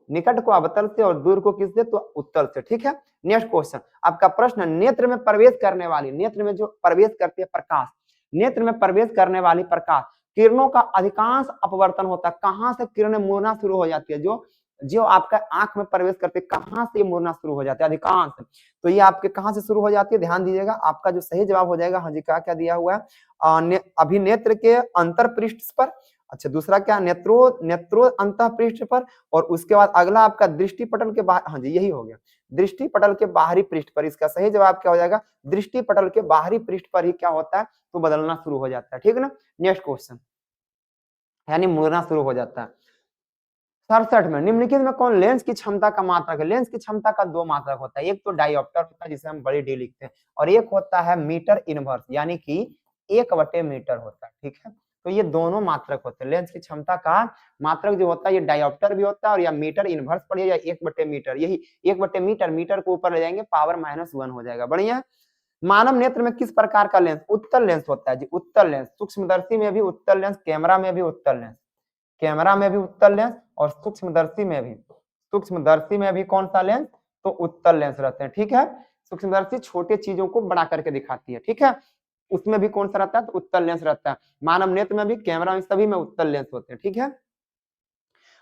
निकट को अवतल से और दूर को किससे, तो उत्तल से, ठीक है। नेक्स्ट क्वेश्चन आपका प्रश्न, नेत्र में प्रवेश करने वाली, नेत्र में जो प्रवेश करती है प्रकाश, नेत्र में प्रवेश करने वाली प्रकाश किरणों का अधिकांश अपवर्तन होता है, कहां से किरणें मुड़ना शुरू हो जाती है, जो जो आपका आंख में प्रवेश करते हैं, कहां से मुड़ना शुरू हो जाता है, अधिकांश। तो ये आपके कहां से शुरू हो जाती है, ध्यान दीजिएगा, आपका जो सही जवाब हो जाएगा, हाँ जी क्या क्या दिया हुआ है, अभिनेत्र के अंतर पृष्ठ पर, अच्छा दूसरा क्या, नेत्रो अंतः पृष्ठ पर, और उसके बाद अगला आपका दृष्टि पटल के बाहर, हाँ जी यही हो गया, दृष्टि पटल के बाहरी पृष्ठ पर। इसका सही जवाब क्या हो जाएगा, दृष्टि पटल के बाहरी पृष्ठ पर ही क्या होता है, तो बदलना शुरू हो जाता है, ठीक है ना। नेक्स्ट क्वेश्चन, यानी मुड़ना शुरू हो जाता है। 67 में निम्नलिखित में कौन लेंस की क्षमता का मात्रक है। लेंस की क्षमता का दो मात्रक होता है, एक तो डायोप्टर होता है जिसे हम बड़ी डी लिखते हैं, और एक होता है मीटर इनवर्स, यानी कि 1/मीटर होता है, ठीक है। तो ये दोनों मात्रक होते हैं। लेंस की क्षमता का मात्रक जो होता है ये डायोप्टर भी होता है, और या मीटर इनवर्स पढ़िए या 1/मीटर, यही 1/मीटर, मीटर को ऊपर ले जाएंगे पावर -1 हो जाएगा। बढ़िया। मानव नेत्र में किस प्रकार का लेंस, उत्तल लेंस होता है जी, उत्तल लेंस। सूक्ष्मदर्शी में भी उत्तल लेंस, कैमरा में भी उत्तल लेंस, कैमरा में भी उत्तल लेंस, और सूक्ष्मदर्शी में भी, सूक्ष्मदर्शी में भी कौन सा लेंस, तो उत्तल लेंस रहते हैं, ठीक है। सूक्ष्मदर्शी छोटे चीजों को बड़ा करके दिखाती है, ठीक है, उसमें भी कौन सा रहता है, तो उत्तल लेंस रहता है। मानव नेत्र में भी, कैमरा में, सभी में उत्तल लेंस होते हैं, ठीक है।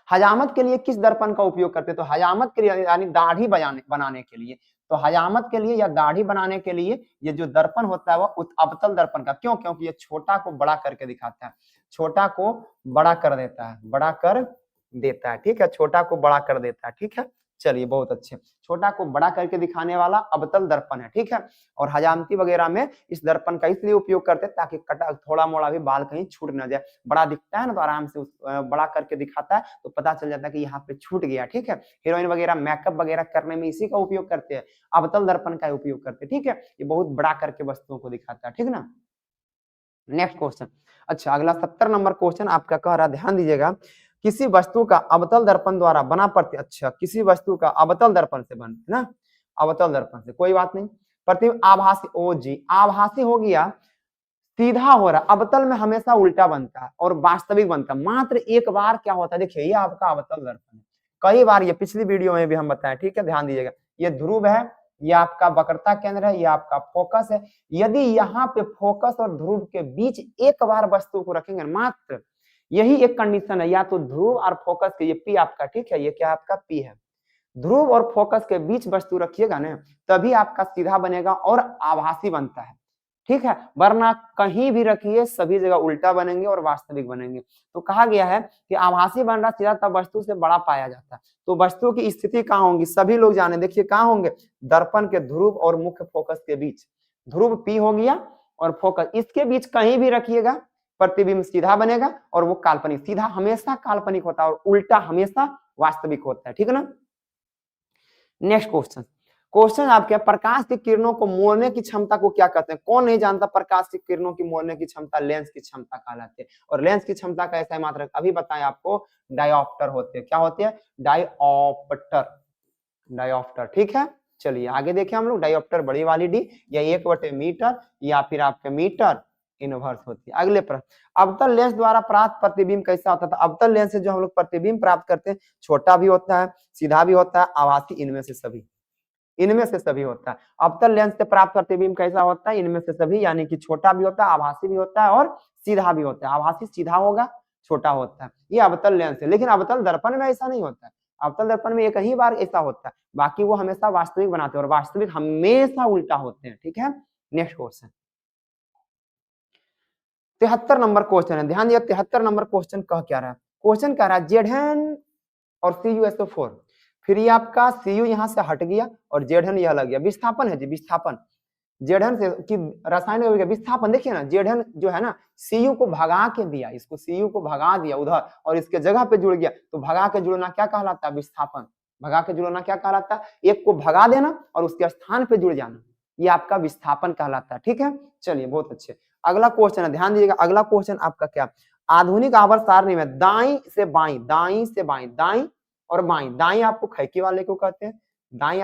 हजामत के लिए किस दर्पण का उपयोग करते हैं, तो हजामत के लिए यानी दाढ़ी बनाने के लिए, तो हजामत के लिए या दाढ़ी बनाने के लिए ये जो दर्पण होता है वो अवतल दर्पण का, क्यों, क्योंकि ये छोटा को बड़ा करके दिखाता है, छोटा को बड़ा कर देता है, बड़ा कर देता है, ठीक है, छोटा को बड़ा कर देता है, ठीक है। चलिए बहुत अच्छे, छोटा को बड़ा करके दिखाने वाला अवतल दर्पण है, ठीक है। और हजामती वगैरह में इस दर्पण का इसलिए उपयोग करते हैं ताकि कटा थोड़ा मोड़ा भी बाल कहीं छूट न जाए, बड़ा दिखता है ना तो आराम से बड़ा करके दिखाता है तो पता चल जाता है कि यहाँ पे छूट गया, ठीक है। हीरोइन वगैरह मेकअप वगैरह करने में इसी का उपयोग करते हैं, अवतल दर्पण का उपयोग करते हैं, ठीक है। ये बहुत बड़ा करके वस्तुओं को दिखाता है, ठीक ना। नेक्स्ट क्वेश्चन, अच्छा अगला 70 नंबर क्वेश्चन आपका कह रहा है, ध्यान दीजिएगा। किसी वस्तु का अवतल दर्पण द्वारा बना अच्छा किसी वस्तु का अवतल दर्पण से बन, है ना, अवतल दर्पण से, कोई बात नहीं। प्रतिबिंब आभासी, ओ जी आभासी हो गया, सीधा हो रहा, अवतल में हमेशा उल्टा बनता है और वास्तविक बनता है, मात्र एक बार क्या होता है, देखिए ये आपका अवतल दर्पण है, कई बार ये पिछली वीडियो में भी हम बताएं, ठीक है, ध्यान दीजिएगा। ये ध्रुव है, ये आपका वक्रता केंद्र है, ये आपका फोकस है। यदि यहाँ पे फोकस और ध्रुव के बीच एक बार वस्तु को रखेंगे, मात्र यही एक कंडीशन है, या तो ध्रुव और फोकस के, ये पी आपका, ठीक है, ये क्या आपका पी है, ध्रुव और फोकस के बीच वस्तु रखिएगा ना, तभी आपका सीधा बनेगा और आभासी बनता है, ठीक है, वरना कहीं भी रखिए सभी जगह उल्टा बनेंगे और वास्तविक बनेंगे। तो कहा गया है कि आभासी बन रहा सीधा तब वस्तु से बड़ा पाया जाता है। तो वस्तु की स्थिति कहाँ होंगी, सभी लोग जाने, देखिए कहाँ होंगे, दर्पण के ध्रुव और मुख्य फोकस के बीच, ध्रुव पी हो गया और फोकस, इसके बीच कहीं भी रखिएगा प्रतिबिंब सीधा बनेगा और वो काल्पनिक, सीधा हमेशा काल्पनिक होता है और उल्टा हमेशा वास्तविक होता है, ठीक है ना। नेक्स्ट क्वेश्चन, क्वेश्चन आपके प्रकाश की किरणों को मोड़ने की क्षमता को क्या कहते हैं। कौन नहीं जानता प्रकाश की किरणों की मोड़ने की क्षमता लेंस की क्षमता कहलाती है। और लेंस की क्षमता का ऐसा मात्रक अभी बताएं आपको, डायोप्टर होते हैं, क्या होते हैं, डायोप्टर, डायोप्टर, ठीक है। चलिए आगे देखें हम लोग, डायोप्टर बड़ी वाली डी या 1/मीटर या फिर आपके मीटर इनवर्स होती है। अगले प्रश्न, अवतल लेंस द्वारा प्राप्त प्रतिबिंब कैसा होता था। अवतल लेंस से जो हम लोग प्रतिबिंब प्राप्त करते हैं, छोटा भी होता है, सीधा भी होता है, आभासी, इनमें से सभी, इनमें से सभी होता है। अवतल लेंस से प्राप्त प्रतिबिंब कैसा होता है, इनमें से सभी, यानी कि छोटा भी होता है, आभासी भी होता है और सीधा भी होता है। आभासी सीधा होगा, छोटा होता है, ये अवतल लेंस है। लेकिन अवतल दर्पण में ऐसा नहीं होता है, अवतल दर्पण में एक ही बार ऐसा होता है, बाकी वो हमेशा वास्तविक बनाते हैं और वास्तविक हमेशा उल्टा होते हैं, ठीक है। नेक्स्ट क्वेश्चन, 73 नंबर क्वेश्चन है, ध्यान दिया। 73 नंबर क्वेश्चन कह क्या रहा है, क्वेश्चन कह रहा है जेडन और CuSO4, फिर ये आपका Cu यहाँ से हट गया और जेडन यह लग गया, विस्थापन है जी, विस्थापन, जेडन से कि रासायनिक विस्थापन, देखिए ना, जेडन जो है ना Cu को भगा के दिया, इसको Cu को भगा दिया उधर और इसके जगह पे जुड़ गया, तो भगा के जुड़ना क्या कहलाता है, विस्थापन। भगा के जुड़ना क्या कहलाता है, एक को भगा देना और उसके स्थान पे जुड़ जाना, ये आपका विस्थापन कहलाता है, ठीक है। चलिए बहुत अच्छे, अगला क्वेश्चन है, ध्यान दीजिएगा। अगला क्वेश्चन आपका क्या, आधुनिक आवर्त सारणी में दाई से बाई, दाई से बाई, दाई और बाई, दाई आपको खैकी वाले को कहते हैं, दाई